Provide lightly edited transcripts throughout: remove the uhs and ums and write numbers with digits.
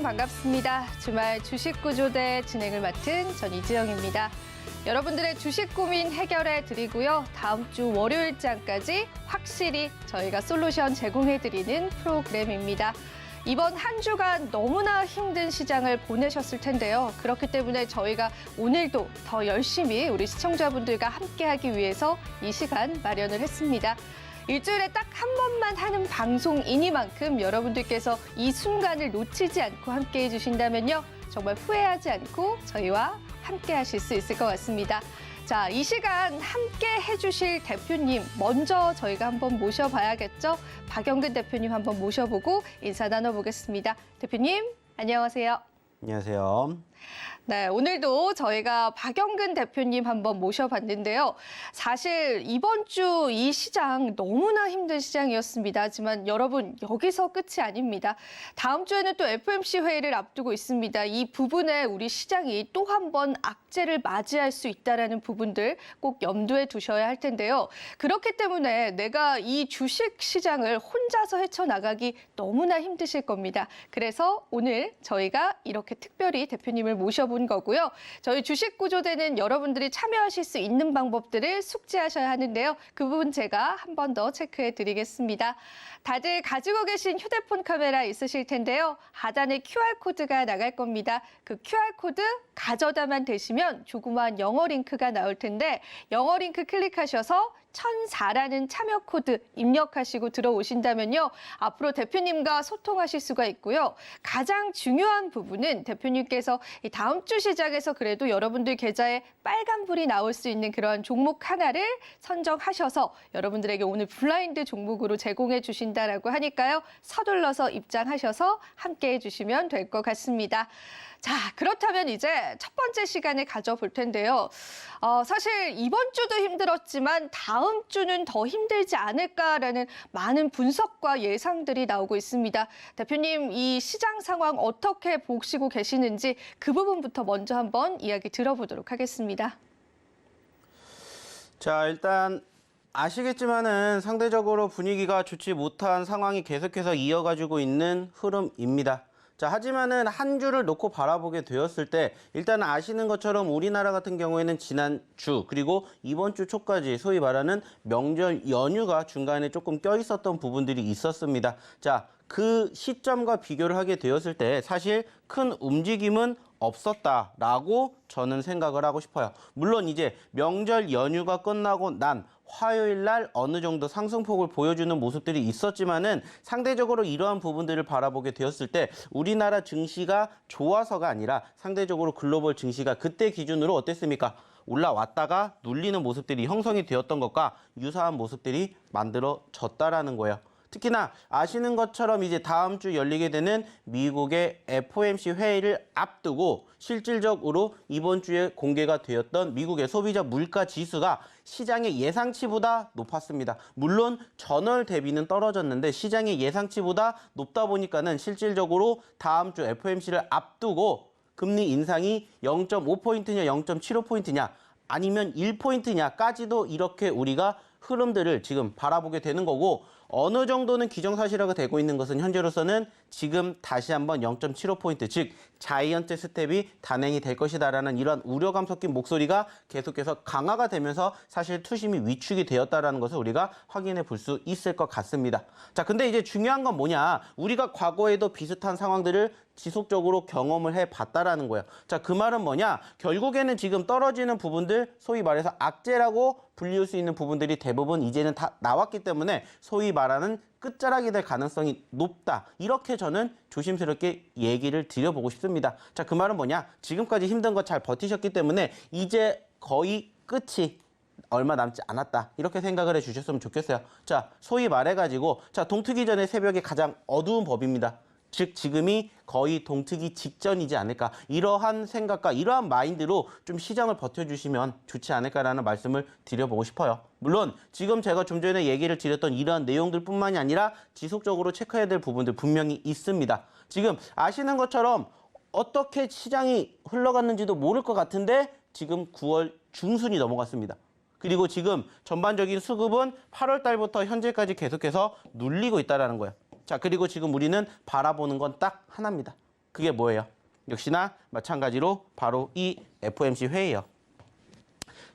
반갑습니다. 주말 주식구조대 진행을 맡은 전 이지영입니다. 여러분들의 주식 고민 해결해 드리고요. 다음 주 월요일장까지 확실히 저희가 솔루션 제공해 드리는 프로그램입니다. 이번 한 주간 너무나 힘든 시장을 보내셨을 텐데요. 그렇기 때문에 저희가 오늘도 더 열심히 우리 시청자분들과 함께하기 위해서 이 시간 마련을 했습니다. 일주일에 딱 한 번만 하는 방송이니만큼 여러분들께서 이 순간을 놓치지 않고 함께해 주신다면요. 정말 후회하지 않고 저희와 함께하실 수 있을 것 같습니다. 자, 이 시간 함께 해주실 대표님 먼저 저희가 한번 모셔봐야겠죠. 박영근 대표님 한번 모셔보고 인사 나눠보겠습니다. 대표님, 안녕하세요. 안녕하세요. 네, 오늘도 저희가 박영근 대표님 한번 모셔봤는데요. 사실 이번 주 이 시장 너무나 힘든 시장이었습니다. 하지만 여러분, 여기서 끝이 아닙니다. 다음 주에는 또 FOMC 회의를 앞두고 있습니다. 이 부분에 우리 시장이 또 한 번 악재를 맞이할 수 있다는 부분들 꼭 염두에 두셔야 할 텐데요. 그렇기 때문에 내가 이 주식 시장을 혼자서 헤쳐나가기 너무나 힘드실 겁니다. 그래서 오늘 저희가 이렇게 특별히 대표님을 모셔본 거고요. 저희 주식구조대는 여러분들이 참여하실 수 있는 방법들을 숙지하셔야 하는데요. 그 부분 제가 한 번 더 체크해 드리겠습니다. 다들 가지고 계신 휴대폰 카메라 있으실 텐데요. 하단에 QR코드가 나갈 겁니다. 그 QR코드 가져다만 대시면 조그마한 영어 링크가 나올 텐데 영어 링크 클릭하셔서 1004라는 참여 코드 입력하시고 들어오신다면요. 앞으로 대표님과 소통하실 수가 있고요. 가장 중요한 부분은 대표님께서 이 다음 주 시장에서 그래도 여러분들 계좌에 빨간불이 나올 수 있는 그런 종목 하나를 선정하셔서 여러분들에게 오늘 블라인드 종목으로 제공해 주신다라고 하니까요. 서둘러서 입장하셔서 함께해 주시면 될 것 같습니다. 자, 그렇다면 이제 첫 번째 시간을 가져볼 텐데요. 사실 이번 주도 힘들었지만 다음 주는 더 힘들지 않을까라는 많은 분석과 예상들이 나오고 있습니다. 대표님, 이 시장 상황 어떻게 보시고 계시는지 그 부분부터 먼저 한번 이야기 들어보도록 하겠습니다. 자, 일단 아시겠지만은 상대적으로 분위기가 좋지 못한 상황이 계속해서 이어가지고 있는 흐름입니다. 자, 하지만은 한 주를 놓고 바라보게 되었을 때 일단 아시는 것처럼 우리나라 같은 경우에는 지난주 그리고 이번 주 초까지 소위 말하는 명절 연휴가 중간에 조금 껴있었던 부분들이 있었습니다. 자, 그 시점과 비교를 하게 되었을 때 사실 큰 움직임은 없었다라고 저는 생각을 하고 싶어요. 물론 이제 명절 연휴가 끝나고 난 화요일 날 어느 정도 상승폭을 보여주는 모습들이 있었지만은 상대적으로 이러한 부분들을 바라보게 되었을 때 우리나라 증시가 좋아서가 아니라 상대적으로 글로벌 증시가 그때 기준으로 어땠습니까? 올라왔다가 눌리는 모습들이 형성이 되었던 것과 유사한 모습들이 만들어졌다라는 거예요. 특히나 아시는 것처럼 이제 다음 주 열리게 되는 미국의 FOMC 회의를 앞두고 실질적으로 이번 주에 공개가 되었던 미국의 소비자 물가 지수가 시장의 예상치보다 높았습니다. 물론 전월 대비는 떨어졌는데 시장의 예상치보다 높다 보니까는 실질적으로 다음 주 FOMC를 앞두고 금리 인상이 0.5포인트냐 0.75포인트냐 아니면 1포인트냐까지도 이렇게 우리가 흐름들을 지금 바라보게 되는 거고 어느 정도는 기정사실화가 되고 있는 것은 현재로서는 지금 다시 한번 0.75포인트, 즉 자이언트 스텝이 단행이 될 것이다라는 이러한 우려감 섞인 목소리가 계속해서 강화가 되면서 사실 투심이 위축이 되었다라는 것을 우리가 확인해 볼 수 있을 것 같습니다. 자, 근데 이제 중요한 건 뭐냐? 우리가 과거에도 비슷한 상황들을 지속적으로 경험을 해봤다라는 거예요. 자, 그 말은 뭐냐? 결국에는 지금 떨어지는 부분들, 소위 말해서 악재라고 불릴 수 있는 부분들이 대부분 이제는 다 나왔기 때문에 소위 말하는 끝자락이 될 가능성이 높다. 이렇게 저는 조심스럽게 얘기를 드려보고 싶습니다. 자, 그 말은 뭐냐? 지금까지 힘든 거 잘 버티셨기 때문에 이제 거의 끝이 얼마 남지 않았다. 이렇게 생각을 해주셨으면 좋겠어요. 자, 소위 말해가지고 자, 동트기 전에 새벽에 가장 어두운 법입니다. 즉 지금이 거의 동트기 직전이지 않을까. 이러한 생각과 이러한 마인드로 좀 시장을 버텨주시면 좋지 않을까라는 말씀을 드려보고 싶어요. 물론 지금 제가 좀 전에 얘기를 드렸던 이러한 내용들뿐만이 아니라 지속적으로 체크해야 될 부분들 분명히 있습니다. 지금 아시는 것처럼 어떻게 시장이 흘러갔는지도 모를 것 같은데 지금 9월 중순이 넘어갔습니다. 그리고 지금 전반적인 수급은 8월 달부터 현재까지 계속해서 눌리고 있다는 거예요. 자, 그리고 지금 우리는 바라보는 건 딱 하나입니다. 그게 뭐예요? 역시나 마찬가지로 바로 이 FOMC 회의예요.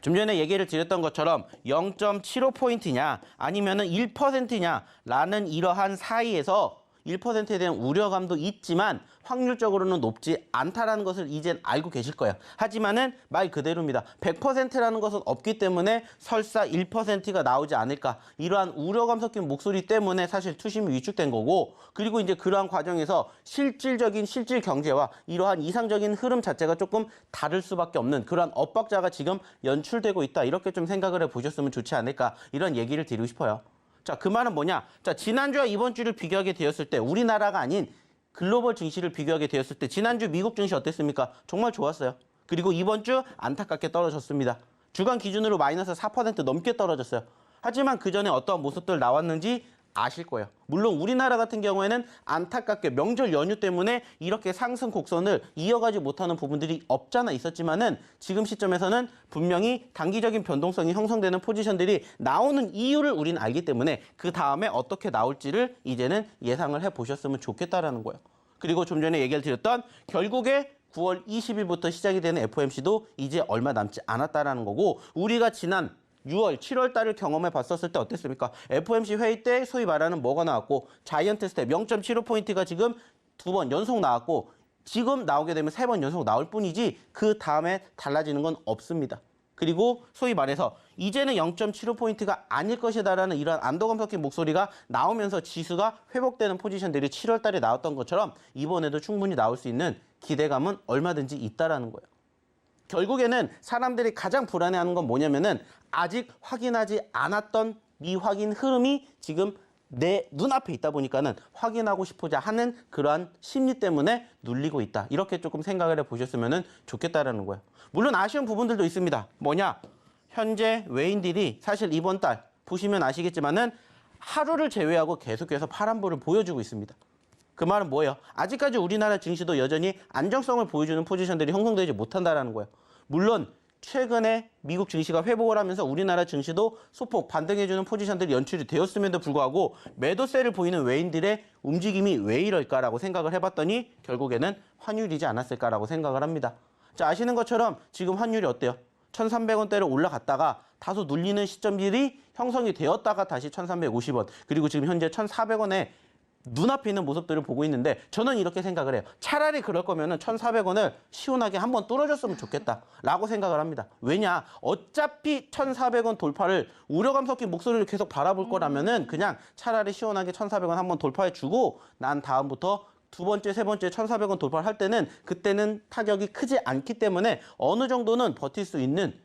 좀 전에 얘기를 드렸던 것처럼 0.75포인트냐 아니면은 1%냐라는 이러한 사이에서 1%에 대한 우려감도 있지만 확률적으로는 높지 않다라는 것을 이젠 알고 계실 거예요. 하지만은 말 그대로입니다. 100%라는 것은 없기 때문에 설사 1%가 나오지 않을까 이러한 우려감 섞인 목소리 때문에 사실 투심이 위축된 거고 그리고 이제 그러한 과정에서 실질적인 실질 경제와 이러한 이상적인 흐름 자체가 조금 다를 수밖에 없는 그러한 엇박자가 지금 연출되고 있다. 이렇게 좀 생각을 해보셨으면 좋지 않을까 이런 얘기를 드리고 싶어요. 자, 그 말은 뭐냐? 자, 지난주와 이번 주를 비교하게 되었을 때 우리나라가 아닌 글로벌 증시를 비교하게 되었을 때 지난주 미국 증시 어땠습니까? 정말 좋았어요. 그리고 이번 주 안타깝게 떨어졌습니다. 주간 기준으로 마이너스 4% 넘게 떨어졌어요. 하지만 그 전에 어떠한 모습들 나왔는지 아실 거예요. 물론 우리나라 같은 경우에는 안타깝게 명절 연휴 때문에 이렇게 상승 곡선을 이어가지 못하는 부분들이 없잖아 있었지만은 지금 시점에서는 분명히 단기적인 변동성이 형성되는 포지션들이 나오는 이유를 우리는 알기 때문에 그 다음에 어떻게 나올지를 이제는 예상을 해보셨으면 좋겠다라는 거예요. 그리고 좀 전에 얘기를 드렸던 결국에 9월 20일부터 시작이 되는 FOMC도 이제 얼마 남지 않았다라는 거고 우리가 지난 6월, 7월 달을 경험해 봤었을 때 어땠습니까? FOMC 회의 때 소위 말하는 뭐가 나왔고 자이언트 스텝 0.75포인트가 지금 2번 연속 나왔고 지금 나오게 되면 3번 연속 나올 뿐이지 그 다음에 달라지는 건 없습니다. 그리고 소위 말해서 이제는 0.75포인트가 아닐 것이다라는 이러한 안도감 섞인 목소리가 나오면서 지수가 회복되는 포지션들이 7월 달에 나왔던 것처럼 이번에도 충분히 나올 수 있는 기대감은 얼마든지 있다라는 거예요. 결국에는 사람들이 가장 불안해하는 건 뭐냐면은 아직 확인하지 않았던 미확인 흐름이 지금 내 눈앞에 있다 보니까는 확인하고 싶어자 하는 그러한 심리 때문에 눌리고 있다. 이렇게 조금 생각을 해보셨으면 좋겠다라는 거예요. 물론 아쉬운 부분들도 있습니다. 뭐냐? 현재 외인들이 사실 이번 달 보시면 아시겠지만은 하루를 제외하고 계속해서 파란불을 보여주고 있습니다. 그 말은 뭐예요? 아직까지 우리나라 증시도 여전히 안정성을 보여주는 포지션들이 형성되지 못한다라는 거예요. 물론 최근에 미국 증시가 회복을 하면서 우리나라 증시도 소폭 반등해주는 포지션들이 연출이 되었음에도 불구하고 매도세를 보이는 외인들의 움직임이 왜 이럴까라고 생각을 해봤더니 결국에는 환율이지 않았을까라고 생각을 합니다. 자, 아시는 것처럼 지금 환율이 어때요? 1,300원대로 올라갔다가 다소 눌리는 시점들이 형성이 되었다가 다시 1,350원 그리고 지금 현재 1,400원에 눈앞에 있는 모습들을 보고 있는데 저는 이렇게 생각을 해요. 차라리 그럴 거면은 1,400원을 시원하게 한번 뚫어줬으면 좋겠다라고 생각을 합니다. 왜냐? 어차피 1,400원 돌파를 우려감 섞인 목소리를 계속 바라볼 거라면은 그냥 차라리 시원하게 1,400원 한번 돌파해주고 난 다음부터 두 번째, 세 번째 1,400원 돌파를 할 때는 그때는 타격이 크지 않기 때문에 어느 정도는 버틸 수 있는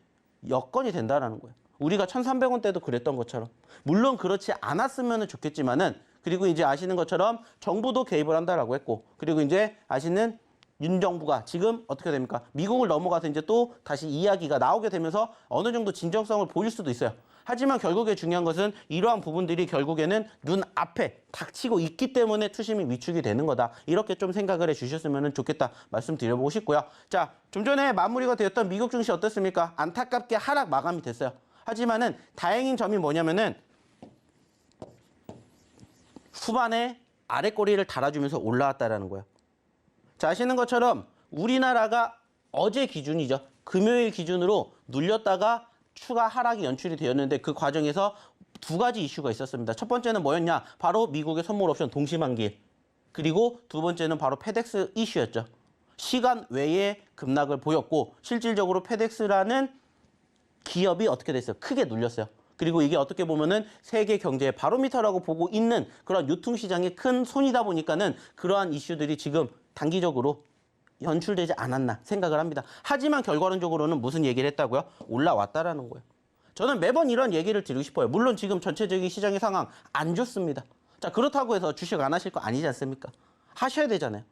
여건이 된다라는 거예요. 우리가 1,300원 때도 그랬던 것처럼. 물론 그렇지 않았으면 좋겠지만은 그리고 이제 아시는 것처럼 정부도 개입을 한다라고 했고 그리고 이제 아시는 윤 정부가 지금 어떻게 됩니까? 미국을 넘어가서 이제 또 다시 이야기가 나오게 되면서 어느 정도 진정성을 보일 수도 있어요. 하지만 결국에 중요한 것은 이러한 부분들이 결국에는 눈앞에 닥치고 있기 때문에 투심이 위축이 되는 거다. 이렇게 좀 생각을 해주셨으면 좋겠다 말씀드려보고 싶고요. 자, 좀 전에 마무리가 되었던 미국 증시 어떻습니까? 안타깝게 하락 마감이 됐어요. 하지만은 다행인 점이 뭐냐면은 후반에 아래 꼬리를 달아주면서 올라왔다라는 거예요. 자, 아시는 것처럼 우리나라가 어제 기준이죠. 금요일 기준으로 눌렸다가 추가 하락이 연출이 되었는데 그 과정에서 두 가지 이슈가 있었습니다. 첫 번째는 뭐였냐? 바로 미국의 선물 옵션 동시만기. 그리고 두 번째는 바로 페덱스 이슈였죠. 시간 외에 급락을 보였고 실질적으로 페덱스라는 기업이 어떻게 됐어요? 크게 눌렸어요. 그리고 이게 어떻게 보면은 세계 경제의 바로미터라고 보고 있는 그런 유통시장의 큰 손이다 보니까는 그러한 이슈들이 지금 단기적으로 연출되지 않았나 생각을 합니다. 하지만 결과론적으로는 무슨 얘기를 했다고요? 올라왔다라는 거예요. 저는 매번 이런 얘기를 드리고 싶어요. 물론 지금 전체적인 시장의 상황 안 좋습니다. 자, 그렇다고 해서 주식 안 하실 거 아니지 않습니까? 하셔야 되잖아요.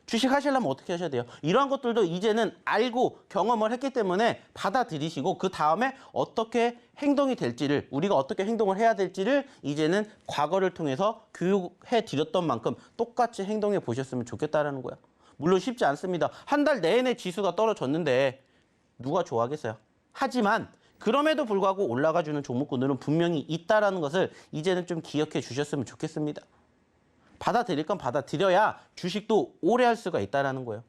주식 하시려면 어떻게 하셔야 돼요? 이러한 것들도 이제는 알고 경험을 했기 때문에 받아들이시고 그 다음에 어떻게 행동이 될지를 우리가 어떻게 행동을 해야 될지를 이제는 과거를 통해서 교육해 드렸던 만큼 똑같이 행동해 보셨으면 좋겠다라는 거야. 물론 쉽지 않습니다. 한 달 내내 지수가 떨어졌는데 누가 좋아하겠어요? 하지만 그럼에도 불구하고 올라가주는 종목군들은 분명히 있다라는 것을 이제는 좀 기억해 주셨으면 좋겠습니다. 받아들일 건 받아들여야 주식도 오래 할 수가 있다는 거예요.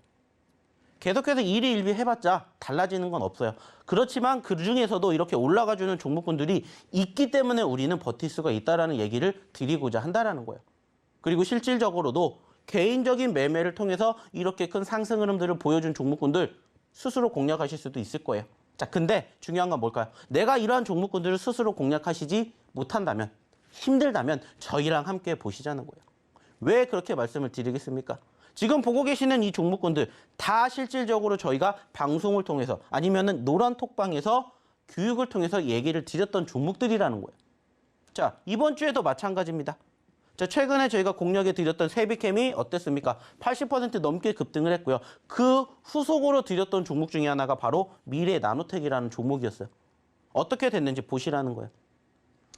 계속해서 일희일비 해봤자 달라지는 건 없어요. 그렇지만 그중에서도 이렇게 올라가주는 종목군들이 있기 때문에 우리는 버틸 수가 있다는 얘기를 드리고자 한다는 거예요. 그리고 실질적으로도 개인적인 매매를 통해서 이렇게 큰 상승 흐름들을 보여준 종목군들 스스로 공략하실 수도 있을 거예요. 자, 근데 중요한 건 뭘까요? 내가 이러한 종목군들을 스스로 공략하시지 못한다면, 힘들다면 저희랑 함께 보시자는 거예요. 왜 그렇게 말씀을 드리겠습니까? 지금 보고 계시는 이 종목군들 다 실질적으로 저희가 방송을 통해서 아니면은 노란 톡방에서 교육을 통해서 얘기를 드렸던 종목들이라는 거예요. 자, 이번 주에도 마찬가지입니다. 자, 최근에 저희가 공략해 드렸던 세비캠이 어땠습니까? 80% 넘게 급등을 했고요. 그 후속으로 드렸던 종목 중에 하나가 바로 미래 나노텍이라는 종목이었어요. 어떻게 됐는지 보시라는 거예요.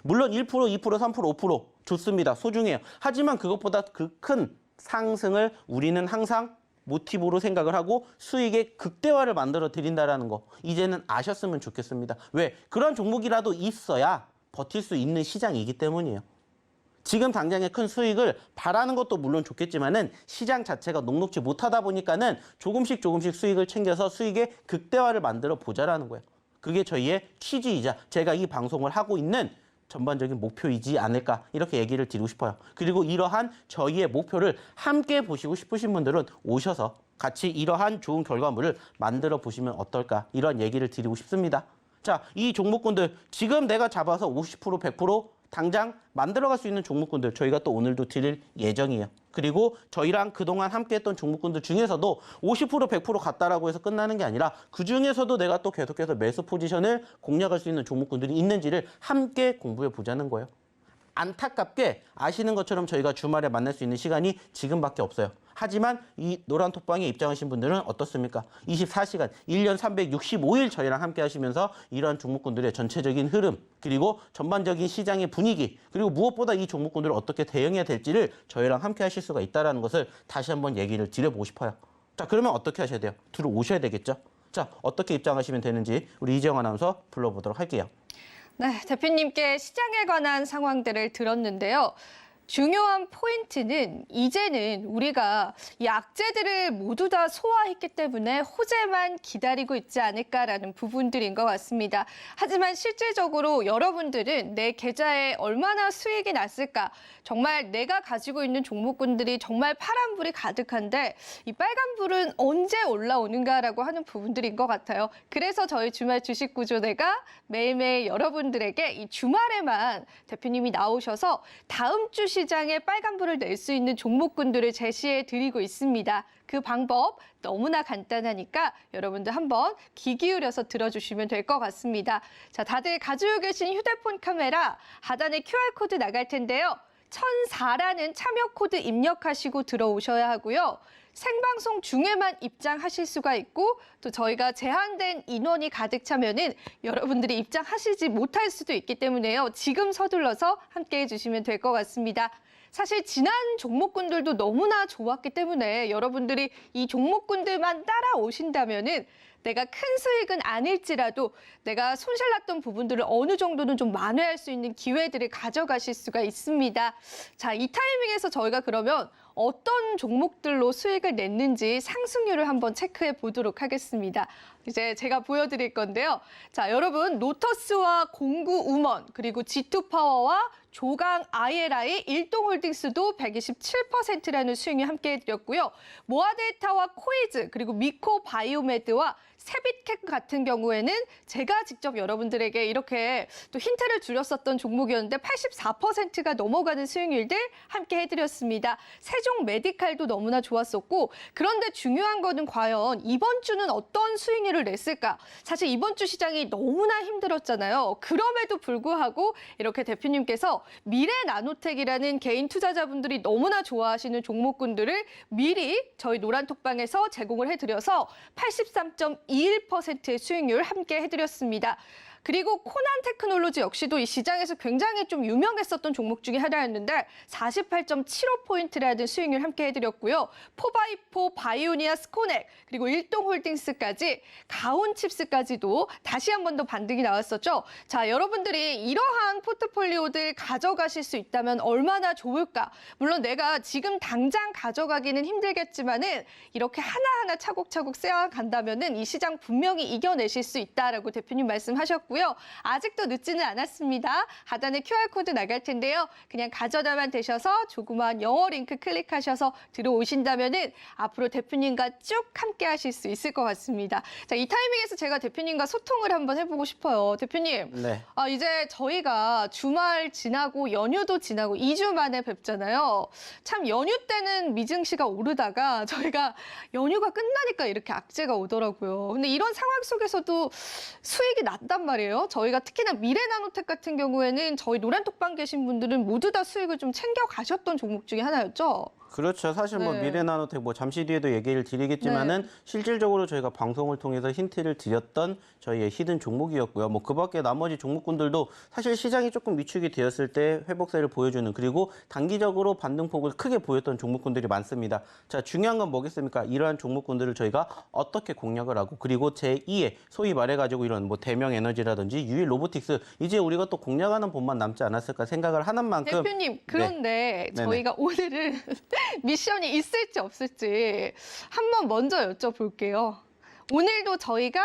물론 1%, 2%, 3%, 5% 좋습니다. 소중해요. 하지만 그것보다 그 큰 상승을 우리는 항상 모티브로 생각을 하고 수익의 극대화를 만들어 드린다는 거 이제는 아셨으면 좋겠습니다. 왜? 그런 종목이라도 있어야 버틸 수 있는 시장이기 때문이에요. 지금 당장의 큰 수익을 바라는 것도 물론 좋겠지만은 시장 자체가 녹록지 못하다 보니까는 조금씩 수익을 챙겨서 수익의 극대화를 만들어 보자라는 거예요. 그게 저희의 취지이자 제가 이 방송을 하고 있는 전반적인 목표이지 않을까 이렇게 얘기를 드리고 싶어요. 그리고 이러한 저희의 목표를 함께 보시고 싶으신 분들은 오셔서 같이 이러한 좋은 결과물을 만들어 보시면 어떨까 이런 얘기를 드리고 싶습니다. 자, 이 종목군들 지금 내가 잡아서 50%, 100% 당장 만들어갈 수 있는 종목군들 저희가 또 오늘도 드릴 예정이에요. 그리고 저희랑 그동안 함께했던 종목군들 중에서도 50%, 100% 갔다라고 해서 끝나는 게 아니라 그중에서도 내가 또 계속해서 매수 포지션을 공략할 수 있는 종목군들이 있는지를 함께 공부해 보자는 거예요. 안타깝게 아시는 것처럼 저희가 주말에 만날 수 있는 시간이 지금밖에 없어요. 하지만 이 노란 톡방에 입장하신 분들은 어떻습니까? 24시간, 1년 365일 저희랑 함께 하시면서 이러한 종목군들의 전체적인 흐름, 그리고 전반적인 시장의 분위기, 그리고 무엇보다 이 종목군들을 어떻게 대응해야 될지를 저희랑 함께 하실 수가 있다는 것을 다시 한번 얘기를 드려보고 싶어요. 자, 그러면 어떻게 하셔야 돼요? 들어오셔야 되겠죠? 자, 어떻게 입장하시면 되는지 우리 이재영 아나운서 불러보도록 할게요. 네, 대표님께 시장에 관한 상황들을 들었는데요. 중요한 포인트는 이제는 우리가 이 악재들을 모두 다 소화했기 때문에 호재만 기다리고 있지 않을까라는 부분들인 것 같습니다. 하지만 실질적으로 여러분들은 내 계좌에 얼마나 수익이 났을까? 정말 내가 가지고 있는 종목군들이 정말 파란불이 가득한데 이 빨간불은 언제 올라오는가라고 하는 부분들인 것 같아요. 그래서 저희 주말 주식구조대가 매일매일 여러분들에게 이 주말에만 대표님이 나오셔서 다음 주 시장에 빨간불을 낼 수 있는 종목군들을 제시해 드리고 있습니다. 그 방법 너무나 간단하니까 여러분들 한번 귀 기울여서 들어주시면 될 것 같습니다. 자, 다들 가지고 계신 휴대폰 카메라 하단에 QR코드 나갈 텐데요. 1004라는 참여 코드 입력하시고 들어오셔야 하고요. 생방송 중에만 입장하실 수가 있고 또 저희가 제한된 인원이 가득 차면은 여러분들이 입장하시지 못할 수도 있기 때문에요. 지금 서둘러서 함께 해주시면 될 것 같습니다. 사실 지난 종목군들도 너무나 좋았기 때문에 여러분들이 이 종목군들만 따라오신다면은 내가 큰 수익은 아닐지라도 내가 손실났던 부분들을 어느 정도는 좀 만회할 수 있는 기회들을 가져가실 수가 있습니다. 자, 이 타이밍에서 저희가 그러면 어떤 종목들로 수익을 냈는지 상승률을 한번 체크해 보도록 하겠습니다. 이제 제가 보여드릴 건데요. 자, 여러분 로터스와 공구우먼 그리고 G2파워와 조강 ILI, 일동홀딩스도 127%라는 수익률 함께 해드렸고요. 모아데이터와 코이즈 그리고 미코바이오메드와 세빛캡 같은 경우에는 제가 직접 여러분들에게 이렇게 또 힌트를 주렸었던 종목이었는데 84%가 넘어가는 수익률들 함께 해드렸습니다. 세종 메디칼도 너무나 좋았었고 그런데 중요한 거는 과연 이번 주는 어떤 수익률을 냈을까? 사실 이번 주 시장이 너무나 힘들었잖아요. 그럼에도 불구하고 이렇게 대표님께서 미래 나노텍이라는 개인 투자자분들이 너무나 좋아하시는 종목군들을 미리 저희 노란톡방에서 제공을 해드려서 83.21%의 수익률 함께 해드렸습니다. 그리고 코난 테크놀로지 역시도 이 시장에서 굉장히 좀 유명했었던 종목 중에 하나였는데 48.75포인트라는 수익률 함께 해드렸고요. 포바이포, 바이오니아, 스코넥, 그리고 일동홀딩스까지, 가온칩스까지도 다시 한 번 더 반등이 나왔었죠. 자, 여러분들이 이러한 포트폴리오들 가져가실 수 있다면 얼마나 좋을까. 물론 내가 지금 당장 가져가기는 힘들겠지만은 이렇게 하나하나 차곡차곡 쌓아간다면은 이 시장 분명히 이겨내실 수 있다라고 대표님 말씀하셨고요. 아직도 늦지는 않았습니다. 하단에 QR코드 나갈 텐데요. 그냥 가져다만 되셔서 조그마한 영어 링크 클릭하셔서 들어오신다면은 앞으로 대표님과 쭉 함께 하실 수 있을 것 같습니다. 자, 이 타이밍에서 제가 대표님과 소통을 한번 해보고 싶어요. 대표님, 네. 이제 저희가 주말 지나고 연휴도 지나고 2주 만에 뵙잖아요. 참 연휴 때는 미증시가 오르다가 저희가 연휴가 끝나니까 이렇게 악재가 오더라고요. 근데 이런 상황 속에서도 수익이 났단 말이에요. 저희가 특히나 미래나노텍 같은 경우에는 저희 노란톡방 계신 분들은 모두 다 수익을 좀 챙겨 가셨던 종목 중에 하나였죠. 그렇죠. 사실 뭐 네. 미래나노텍 뭐 잠시 뒤에도 얘기를 드리겠지만은 실질적으로 저희가 방송을 통해서 힌트를 드렸던 저희의 히든 종목이었고요. 뭐 그밖에 나머지 종목군들도 사실 시장이 조금 위축이 되었을 때 회복세를 보여주는, 그리고 단기적으로 반등폭을 크게 보였던 종목군들이 많습니다. 자, 중요한 건 뭐겠습니까? 이러한 종목군들을 저희가 어떻게 공략을 하고, 그리고 제2의 소위 말해가지고 이런 뭐 대명에너지라든지 유일 로보틱스, 이제 우리가 또 공략하는 본만 남지 않았을까 생각을 하는 만큼. 대표님, 그런데 네네. 저희가 오늘은 미션이 있을지 없을지 한번 먼저 여쭤볼게요. 오늘도 저희가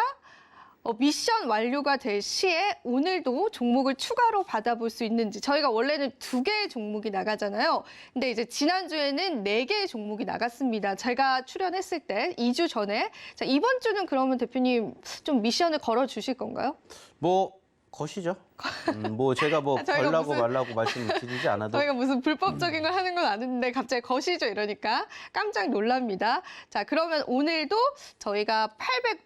미션 완료가 될 시에 오늘도 종목을 추가로 받아볼 수 있는지, 저희가 원래는 2개의 종목이 나가잖아요. 근데 이제 지난주에는 4개의 종목이 나갔습니다. 제가 출연했을 때 2주 전에. 자, 이번 주는 그러면 대표님 좀 미션을 걸어 주실 건가요? 뭐 거시죠. 뭐 제가 뭐 저희가 걸라고 무슨- 말라고 말씀드리지 않아도. 저희가 무슨 불법적인 걸 하는 건 아는데 갑자기 거시죠 이러니까 깜짝 놀랍니다. 자, 그러면 오늘도 저희가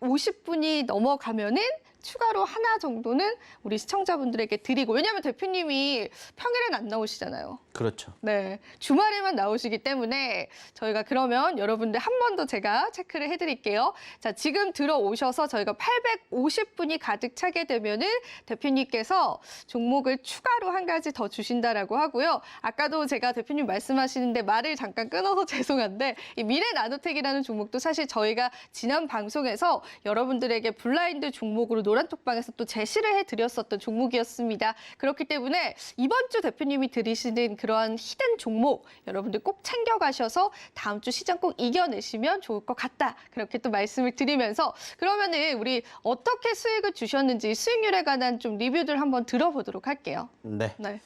850분이 넘어가면은 추가로 하나 정도는 우리 시청자분들에게 드리고, 왜냐하면 대표님이 평일엔 안 나오시잖아요. 그렇죠. 네, 주말에만 나오시기 때문에 저희가 그러면 여러분들 한 번 더 제가 체크를 해드릴게요. 자, 지금 들어오셔서 저희가 850분이 가득 차게 되면은 대표님께서 종목을 추가로 한 가지 더 주신다라고 하고요. 아까도 제가 대표님 말씀하시는데 말을 잠깐 끊어서 죄송한데, 이 미래나노텍이라는 종목도 사실 저희가 지난 방송에서 여러분들에게 블라인드 종목으로 노란톡방에서 또 제시를 해드렸었던 종목이었습니다. 그렇기 때문에 이번 주 대표님이 들이시는 그러한 히든 종목 여러분들 꼭 챙겨가셔서 다음 주 시장 꼭 이겨내시면 좋을 것 같다. 그렇게 또 말씀을 드리면서, 그러면은 우리 어떻게 수익을 주셨는지 수익률에 관한 좀 리뷰들 한번 들어보도록 할게요. 네. 네.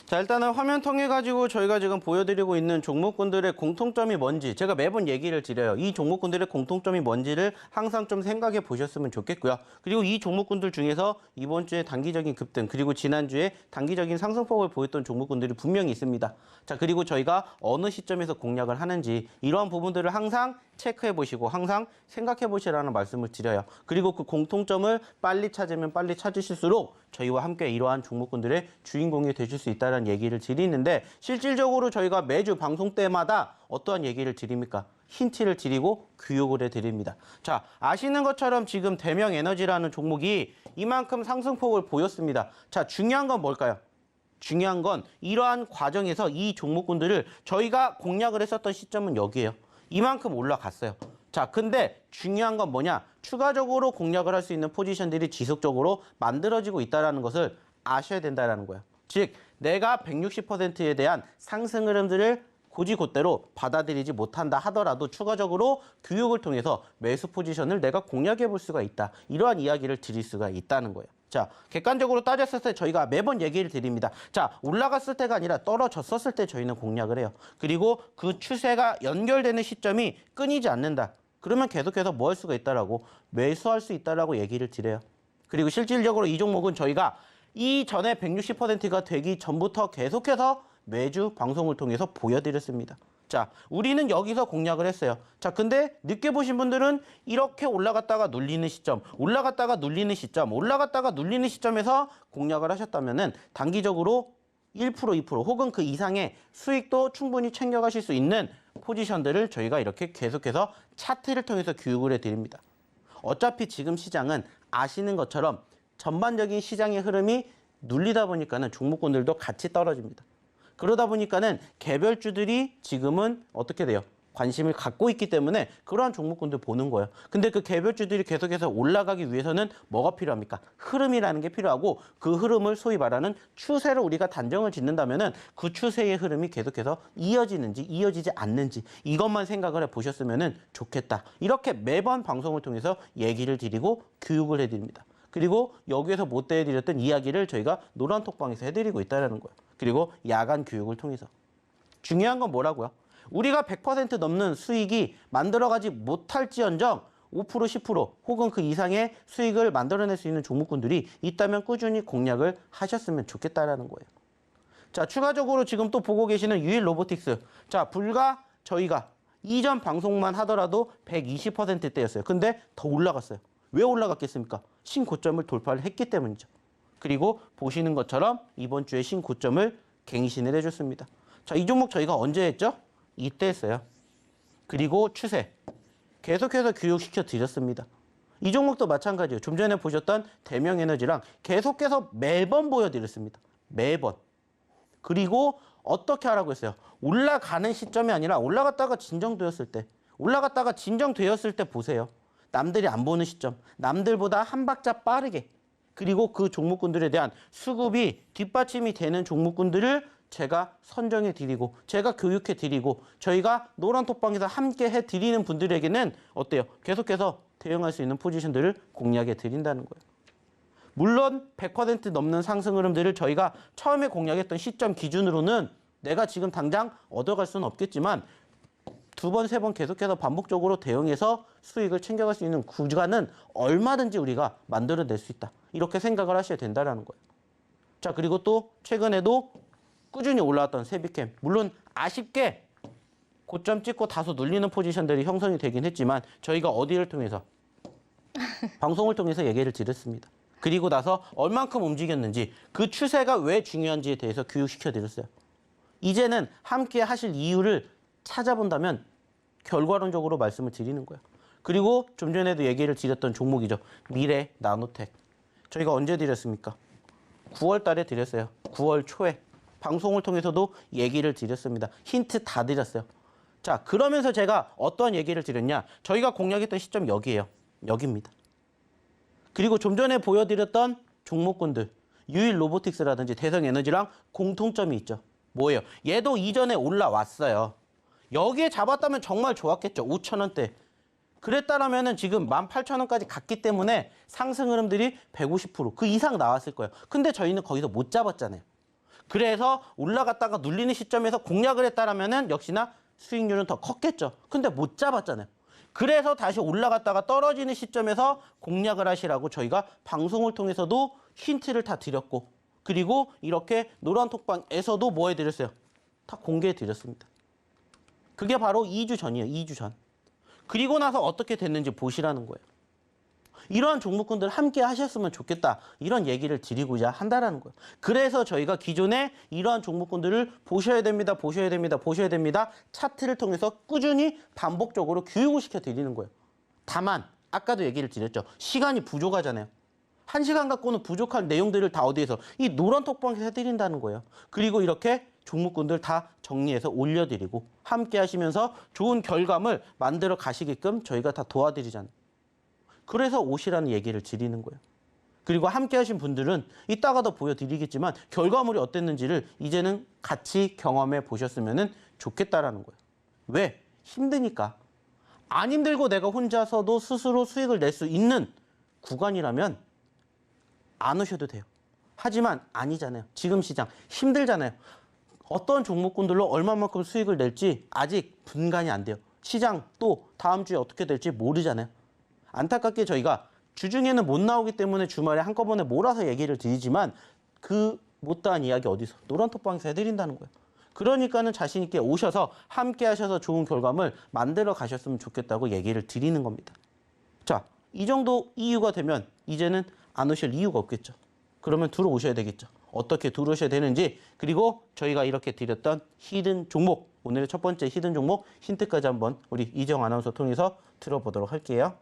자, 일단은 화면 통해 가지고 저희가 지금 보여드리고 있는 종목군들의 공통점이 뭔지 제가 매번 얘기를 드려요. 이 종목군들의 공통점이 뭔지를 항상 좀 생각해 보셨으면 좋겠고요. 그리고 이 종목군들 중에서 이번 주에 단기적인 급등, 그리고 지난주에 단기적인 상승폭을 보였던 종목군들이 분명히 있습니다. 자, 그리고 저희가 어느 시점에서 공략을 하는지 이러한 부분들을 항상 체크해 보시고 항상 생각해 보시라는 말씀을 드려요. 그리고 그 공통점을 빨리 찾으면 빨리 찾으실수록 저희와 함께 이러한 종목군들의 주인공이 되실 수 있다는 얘기를 드리는데, 실질적으로 저희가 매주 방송 때마다 어떠한 얘기를 드립니까? 힌트를 드리고 교육을 해드립니다. 자, 아시는 것처럼 지금 대명에너지라는 종목이 이만큼 상승폭을 보였습니다. 자, 중요한 건 뭘까요? 중요한 건 이러한 과정에서 이 종목군들을 저희가 공략을 했었던 시점은 여기예요. 이만큼 올라갔어요. 자, 근데 중요한 건 뭐냐? 추가적으로 공략을 할 수 있는 포지션들이 지속적으로 만들어지고 있다는 것을 아셔야 된다는 거예요. 즉, 내가 160%에 대한 상승 흐름들을 고지곧대로 받아들이지 못한다 하더라도 추가적으로 교육을 통해서 매수 포지션을 내가 공략해 볼 수가 있다. 이러한 이야기를 드릴 수가 있다는 거예요. 자, 객관적으로 따졌을 때 저희가 매번 얘기를 드립니다. 자, 올라갔을 때가 아니라 떨어졌었을 때 저희는 공략을 해요. 그리고 그 추세가 연결되는 시점이 끊이지 않는다. 그러면 계속해서 뭐 할 수가 있다라고, 매수할 수 있다라고 얘기를 드려요. 그리고 실질적으로 이 종목은 저희가 이전에 160%가 되기 전부터 계속해서 매주 방송을 통해서 보여드렸습니다. 자, 우리는 여기서 공략을 했어요. 자, 근데 늦게 보신 분들은 이렇게 올라갔다가 눌리는 시점, 올라갔다가 눌리는 시점, 올라갔다가 눌리는 시점에서 공략을 하셨다면은 단기적으로 1%, 2% 혹은 그 이상의 수익도 충분히 챙겨가실 수 있는 포지션들을 저희가 이렇게 계속해서 차트를 통해서 교육을 해드립니다. 어차피 지금 시장은 아시는 것처럼 전반적인 시장의 흐름이 눌리다 보니까는 종목군들도 같이 떨어집니다. 그러다 보니까는 개별주들이 지금은 어떻게 돼요? 관심을 갖고 있기 때문에 그러한 종목군들 보는 거예요. 근데 그 개별주들이 계속해서 올라가기 위해서는 뭐가 필요합니까? 흐름이라는 게 필요하고 그 흐름을 소위 말하는 추세로 우리가 단정을 짓는다면은 그 추세의 흐름이 계속해서 이어지는지 이어지지 않는지 이것만 생각을 해 보셨으면은 좋겠다. 이렇게 매번 방송을 통해서 얘기를 드리고 교육을 해드립니다. 그리고 여기에서 못 해드렸던 이야기를 저희가 노란톡방에서 해드리고 있다는 거예요. 그리고 야간 교육을 통해서. 중요한 건 뭐라고요? 우리가 100% 넘는 수익이 만들어가지 못할지언정 5%, 10% 혹은 그 이상의 수익을 만들어낼 수 있는 종목군들이 있다면 꾸준히 공략을 하셨으면 좋겠다라는 거예요. 자, 추가적으로 지금 또 보고 계시는 유일 로보틱스. 자, 불과 저희가 이전 방송만 하더라도 120%대였어요. 근데 더 올라갔어요. 왜 올라갔겠습니까? 신고점을 돌파를 했기 때문이죠. 그리고 보시는 것처럼 이번 주에 신고점을 갱신을 해줬습니다. 자, 이 종목 저희가 언제 했죠? 이때 했어요. 그리고 추세 계속해서 교육시켜 드렸습니다. 이 종목도 마찬가지예요. 좀 전에 보셨던 대명에너지랑 계속해서 매번 보여드렸습니다. 매번. 그리고 어떻게 하라고 했어요? 올라가는 시점이 아니라 올라갔다가 진정되었을 때, 올라갔다가 진정되었을 때 보세요. 남들이 안 보는 시점, 남들보다 한 박자 빠르게, 그리고 그 종목군들에 대한 수급이 뒷받침이 되는 종목군들을 제가 선정해 드리고 제가 교육해 드리고 저희가 노란톡방에서 함께 해 드리는 분들에게는 어때요? 계속해서 대응할 수 있는 포지션들을 공략해 드린다는 거예요. 물론 100% 넘는 상승 흐름들을 저희가 처음에 공략했던 시점 기준으로는 내가 지금 당장 얻어갈 수는 없겠지만 두 번, 세 번 계속해서 반복적으로 대응해서 수익을 챙겨갈 수 있는 구간은 얼마든지 우리가 만들어낼 수 있다. 이렇게 생각을 하셔야 된다는 거예요. 자, 그리고 또 최근에도 꾸준히 올라왔던 세비캠. 물론 아쉽게 고점 찍고 다소 눌리는 포지션들이 형성이 되긴 했지만 저희가 어디를 통해서 방송을 통해서 얘기를 드렸습니다. 그리고 나서 얼만큼 움직였는지 그 추세가 왜 중요한지에 대해서 교육시켜 드렸어요. 이제는 함께 하실 이유를 찾아본다면 결과론적으로 말씀을 드리는 거예요. 그리고 좀 전에도 얘기를 드렸던 종목이죠. 미래 나노텍. 저희가 언제 드렸습니까? 9월 달에 드렸어요. 9월 초에. 방송을 통해서도 얘기를 드렸습니다. 힌트 다 드렸어요. 자, 그러면서 제가 어떤 얘기를 드렸냐? 저희가 공략했던 시점 여기예요. 여기입니다. 그리고 좀 전에 보여드렸던 종목군들, 유일 로보틱스라든지 대성에너지랑 공통점이 있죠. 뭐예요? 얘도 이전에 올라왔어요. 여기에 잡았다면 정말 좋았겠죠. 5,000원대. 그랬다라면은 지금 18,000원까지 갔기 때문에 상승 흐름들이 150%, 그 이상 나왔을 거예요. 근데 저희는 거기서 못 잡았잖아요. 그래서 올라갔다가 눌리는 시점에서 공략을 했다라면은 역시나 수익률은 더 컸겠죠. 근데 못 잡았잖아요. 그래서 다시 올라갔다가 떨어지는 시점에서 공략을 하시라고 저희가 방송을 통해서도 힌트를 다 드렸고, 그리고 이렇게 노란톡방에서도 뭐 해드렸어요? 다 공개해드렸습니다. 그게 바로 2주 전이에요. 2주 전. 그리고 나서 어떻게 됐는지 보시라는 거예요. 이러한 종목군들 함께 하셨으면 좋겠다. 이런 얘기를 드리고자 한다는 거예요. 그래서 저희가 기존에 이러한 종목군들을 보셔야 됩니다. 보셔야 됩니다. 보셔야 됩니다. 차트를 통해서 꾸준히 반복적으로 교육을 시켜드리는 거예요. 다만 아까도 얘기를 드렸죠. 시간이 부족하잖아요. 1시간 갖고는 부족한 내용들을 다 어디에서 이 노란톡방에서 해드린다는 거예요. 그리고 이렇게 종목군들 다 정리해서 올려드리고 함께 하시면서 좋은 결과물 만들어 가시게끔 저희가 다 도와드리잖아요. 그래서 오시라는 얘기를 드리는 거예요. 그리고 함께 하신 분들은 이따가도 보여드리겠지만 결과물이 어땠는지를 이제는 같이 경험해 보셨으면 좋겠다라는 거예요. 왜? 힘드니까. 안 힘들고 내가 혼자서도 스스로 수익을 낼 수 있는 구간이라면 안 오셔도 돼요. 하지만 아니잖아요. 지금 시장 힘들잖아요. 어떤 종목군들로 얼마만큼 수익을 낼지 아직 분간이 안 돼요. 시장 또 다음 주에 어떻게 될지 모르잖아요. 안타깝게 저희가 주중에는 못 나오기 때문에 주말에 한꺼번에 몰아서 얘기를 드리지만 그 못다한 이야기 어디서 노란톡방에서 해드린다는 거예요. 그러니까는 자신 있게 오셔서 함께 하셔서 좋은 결과물 만들어 가셨으면 좋겠다고 얘기를 드리는 겁니다. 자, 이 정도 이유가 되면 이제는 안 오실 이유가 없겠죠. 그러면 들어오셔야 되겠죠. 어떻게 들어오셔야 되는지, 그리고 저희가 이렇게 드렸던 히든 종목, 오늘의 첫 번째 히든 종목 힌트까지 한번 우리 이정 아나운서 통해서 들어보도록 할게요.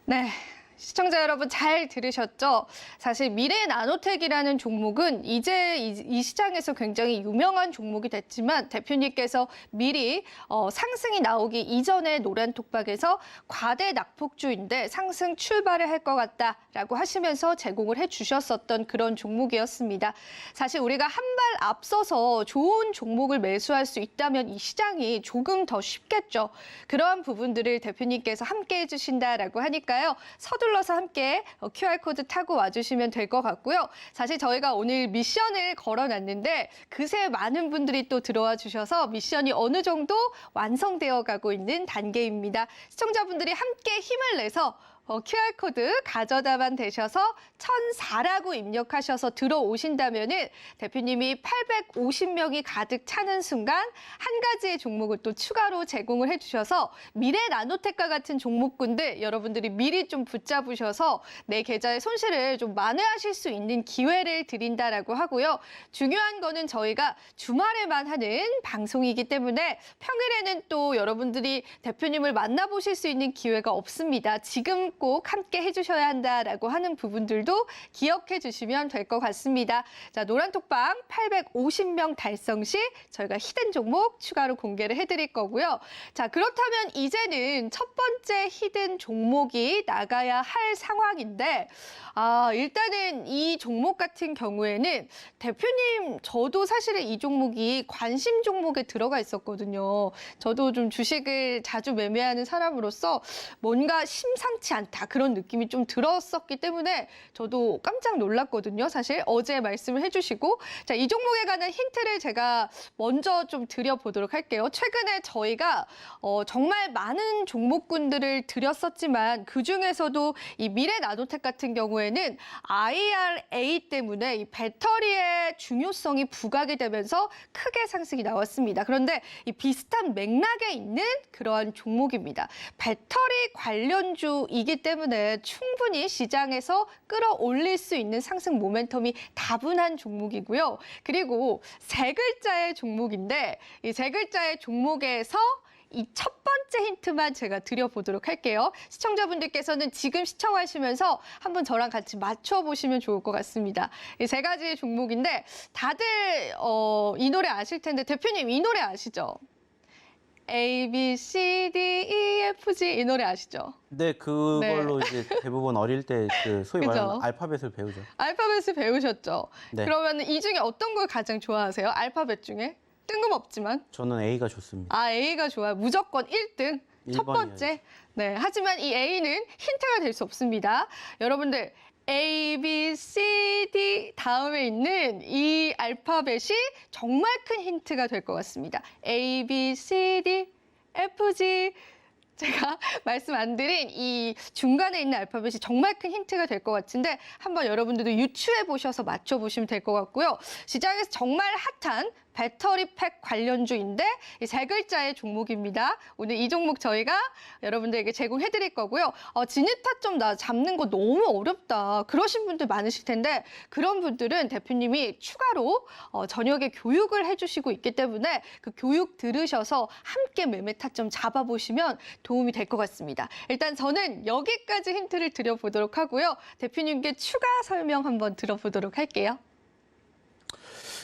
네, 시청자 여러분 잘 들으셨죠? 사실 미래 나노텍이라는 종목은 이제 이 시장에서 굉장히 유명한 종목이 됐지만 대표님께서 미리 상승이 나오기 이전에 노란톡박에서 과대 낙폭주인데 상승 출발을 할 것 같다라고 하시면서 제공을 해주셨었던 그런 종목이었습니다. 사실 우리가 한 발 앞서서 좋은 종목을 매수할 수 있다면 이 시장이 조금 더 쉽겠죠. 그러한 부분들을 대표님께서 함께 해주신다라고 하니까요. 서둘러서 함께 QR코드 타고 와주시면 될 것 같고요. 사실 저희가 오늘 미션을 걸어놨는데 그새 많은 분들이 또 들어와 주셔서 미션이 어느 정도 완성되어 가고 있는 단계입니다. 시청자분들이 함께 힘을 내서 QR코드 가져다만 되셔서 1004라고 입력하셔서 들어오신다면은 대표님이 850명이 가득 차는 순간 한 가지의 종목을 또 추가로 제공을 해주셔서 미래 나노텍과 같은 종목군들 여러분들이 미리 좀 붙잡으셔서 내 계좌의 손실을 좀 만회하실 수 있는 기회를 드린다라고 하고요. 중요한 거는 저희가 주말에만 하는 방송이기 때문에 평일에는 또 여러분들이 대표님을 만나보실 수 있는 기회가 없습니다. 지금 꼭 함께 해주셔야 한다라고 하는 부분들도 기억해 주시면 될 것 같습니다. 자, 노란톡방 850명 달성 시 저희가 히든 종목 추가로 공개를 해드릴 거고요. 자, 그렇다면 이제는 첫 번째 히든 종목이 나가야 할 상황인데 일단은 이 종목 같은 경우에는 대표님 저도 사실은 이 종목이 관심 종목에 들어가 있었거든요. 저도 좀 주식을 자주 매매하는 사람으로서 뭔가 심상치 않다 그런 느낌이 좀 들었었기 때문에 저도 깜짝 놀랐거든요. 사실 어제 말씀을 해주시고 자, 이 종목에 관한 힌트를 제가 먼저 좀 드려보도록 할게요. 최근에 저희가 정말 많은 종목군들을 드렸었지만 그중에서도 이 미래 나노텍 같은 경우에는 IRA 때문에 이 배터리의 중요성이 부각이 되면서 크게 상승이 나왔습니다. 그런데 이 비슷한 맥락에 있는 그러한 종목입니다. 배터리 관련주이기 때문에 충분히 시장에서 끌어올릴 수 있는 상승 모멘텀이 다분한 종목이고요. 그리고 세 글자의 종목인데 이 세 글자의 종목에서 이 첫 번째 힌트만 제가 드려보도록 할게요. 시청자분들께서는 지금 시청하시면서 한번 저랑 같이 맞춰보시면 좋을 것 같습니다. 이 세 가지의 종목인데 다들 이 노래 아실 텐데 대표님 이 노래 아시죠? A, B, C, D, E, F, G 이 노래 아시죠? 네, 그걸로 이제 대부분 어릴 때 그 소위 그죠? 말하는 알파벳을 배우죠. 알파벳을 배우셨죠? 네. 그러면 이 중에 어떤 걸 가장 좋아하세요? 알파벳 중에? 뜬금없지만. 저는 A가 좋습니다. A가 좋아요. 무조건 1등. 첫 1번이어야죠. 번째. 네. 하지만 이 A는 힌트가 될 수 없습니다. 여러분들 A, B, C, D 다음에 있는 이 알파벳이 정말 큰 힌트가 될 것 같습니다. A, B, C, D, F, G 제가 말씀 안 드린 이 중간에 있는 알파벳이 정말 큰 힌트가 될 것 같은데 한번 여러분들도 유추해 보셔서 맞춰보시면 될 것 같고요. 시장에서 정말 핫한 배터리팩 관련주인데 이 세 글자의 종목입니다. 오늘 이 종목 저희가 여러분들에게 제공해 드릴 거고요. 진입타점 나 잡는 거 너무 어렵다. 그러신 분들 많으실 텐데 그런 분들은 대표님이 추가로 저녁에 교육을 해주시고 있기 때문에 그 교육 들으셔서 함께 매매 타점 잡아보시면 도움이 될 것 같습니다. 일단 저는 여기까지 힌트를 드려보도록 하고요. 대표님께 추가 설명 한번 들어보도록 할게요.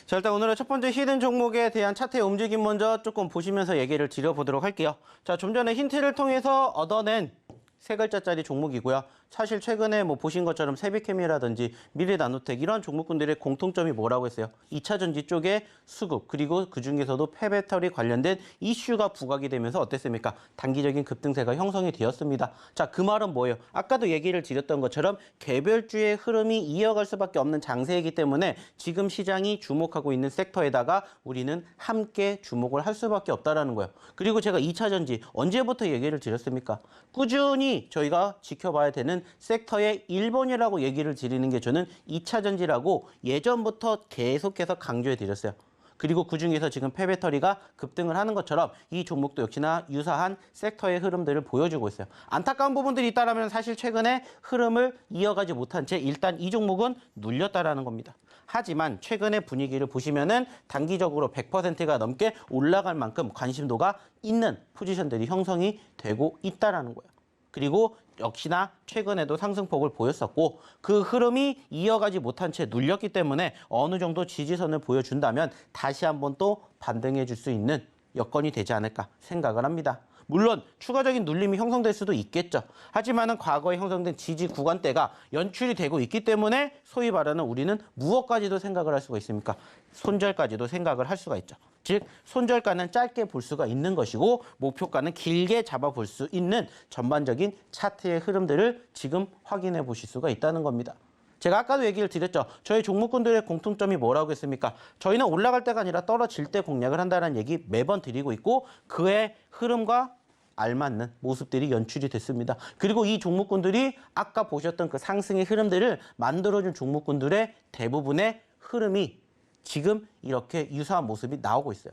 자, 일단 오늘의 첫 번째 히든 종목에 대한 차트의 움직임 먼저 조금 보시면서 얘기를 드려보도록 할게요. 자, 좀 전에 힌트를 통해서 얻어낸 세 글자짜리 종목이고요. 사실 최근에 뭐 보신 것처럼 세비캠이라든지 미래나노텍 이런 종목군들의 공통점이 뭐라고 했어요? 2차 전지 쪽에 수급 그리고 그중에서도 폐배터리 관련된 이슈가 부각이 되면서 어땠습니까? 단기적인 급등세가 형성이 되었습니다. 자, 그 말은 뭐예요? 아까도 얘기를 드렸던 것처럼 개별주의 흐름이 이어갈 수밖에 없는 장세이기 때문에 지금 시장이 주목하고 있는 섹터에다가 우리는 함께 주목을 할 수밖에 없다라는 거예요. 그리고 제가 2차 전지 언제부터 얘기를 드렸습니까? 꾸준히 저희가 지켜봐야 되는 섹터의 1번이라고 얘기를 드리는 게 저는 2차 전지라고 예전부터 계속해서 강조해 드렸어요. 그리고 그중에서 지금 폐배터리가 급등을 하는 것처럼 이 종목도 역시나 유사한 섹터의 흐름들을 보여주고 있어요. 안타까운 부분들이 있다면 사실 최근에 흐름을 이어가지 못한 채 일단 이 종목은 눌렸다라는 겁니다. 하지만 최근의 분위기를 보시면은 단기적으로 100%가 넘게 올라갈 만큼 관심도가 있는 포지션들이 형성이 되고 있다라는 거예요. 그리고 역시나 최근에도 상승폭을 보였었고 그 흐름이 이어가지 못한 채 눌렸기 때문에 어느 정도 지지선을 보여준다면 다시 한번 또 반등해 줄 수 있는 여건이 되지 않을까 생각을 합니다. 물론 추가적인 눌림이 형성될 수도 있겠죠. 하지만은 과거에 형성된 지지 구간대가 연출이 되고 있기 때문에 소위 말하는 우리는 무엇까지도 생각을 할 수가 있습니까? 손절까지도 생각을 할 수가 있죠. 즉 손절가는 짧게 볼 수가 있는 것이고 목표가는 길게 잡아볼 수 있는 전반적인 차트의 흐름들을 지금 확인해 보실 수가 있다는 겁니다. 제가 아까도 얘기를 드렸죠. 저희 종목군들의 공통점이 뭐라고 했습니까? 저희는 올라갈 때가 아니라 떨어질 때 공략을 한다는 얘기 매번 드리고 있고 그의 흐름과 알맞는 모습들이 연출이 됐습니다. 그리고 이 종목군들이 아까 보셨던 그 상승의 흐름들을 만들어준 종목군들의 대부분의 흐름이 지금 이렇게 유사한 모습이 나오고 있어요.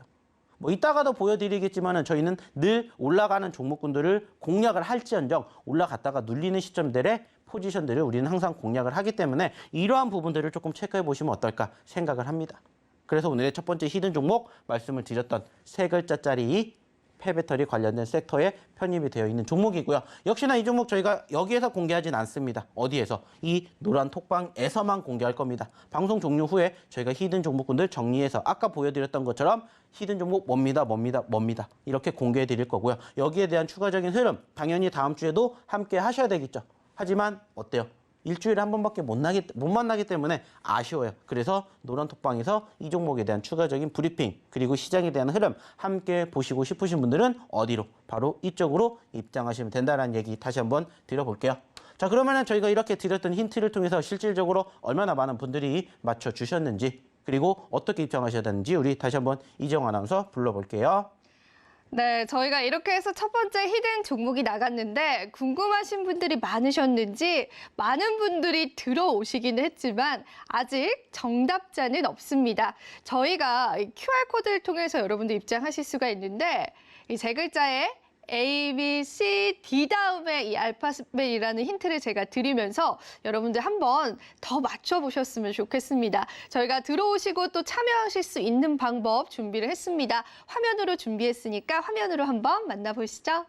뭐 이따가도 보여드리겠지만은 저희는 늘 올라가는 종목군들을 공략을 할지언정 올라갔다가 눌리는 시점들의 포지션들을 우리는 항상 공략을 하기 때문에 이러한 부분들을 조금 체크해 보시면 어떨까 생각을 합니다. 그래서 오늘의 첫 번째 히든 종목 말씀을 드렸던 세 글자짜리 폐배터리 관련된 섹터에 편입이 되어 있는 종목이고요. 역시나 이 종목 저희가 여기에서 공개하진 않습니다. 어디에서? 이 노란 톡방에서만 공개할 겁니다. 방송 종료 후에 저희가 히든 종목군들 정리해서 아까 보여드렸던 것처럼 히든 종목 뭡니다. 이렇게 공개해 드릴 거고요. 여기에 대한 추가적인 흐름 당연히 다음 주에도 함께 하셔야 되겠죠. 하지만 어때요? 일주일에 한 번밖에 못 만나기 때문에 아쉬워요. 그래서 노란 톡방에서 이 종목에 대한 추가적인 브리핑 그리고 시장에 대한 흐름 함께 보시고 싶으신 분들은 어디로? 바로 이쪽으로 입장하시면 된다는 얘기 다시 한번 드려볼게요. 자, 그러면은 저희가 이렇게 드렸던 힌트를 통해서 실질적으로 얼마나 많은 분들이 맞춰주셨는지 그리고 어떻게 입장하셔야 되는지 우리 다시 한번 이정 아나운서 불러볼게요. 네, 저희가 이렇게 해서 첫 번째 히든 종목이 나갔는데 궁금하신 분들이 많으셨는지 많은 분들이 들어오시기는 했지만 아직 정답자는 없습니다. 저희가 QR코드를 통해서 여러분들 입장하실 수가 있는데 이 세 글자에 A, B, C, D 다음에 이 알파벳이라는 힌트를 제가 드리면서 여러분들 한번 더 맞춰보셨으면 좋겠습니다. 저희가 들어오시고 또 참여하실 수 있는 방법 준비를 했습니다. 화면으로 준비했으니까 화면으로 한번 만나보시죠.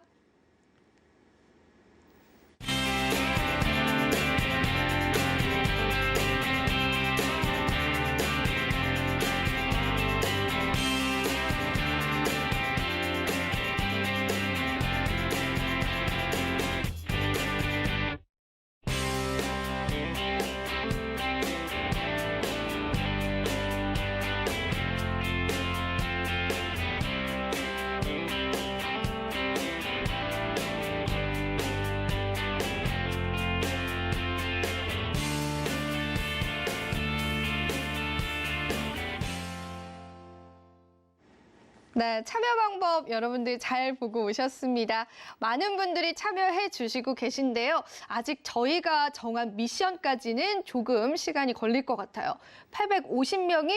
네, 참여 방법 여러분들 잘 보고 오셨습니다. 많은 분들이 참여해 주시고 계신데요. 아직 저희가 정한 미션까지는 조금 시간이 걸릴 것 같아요. 850명이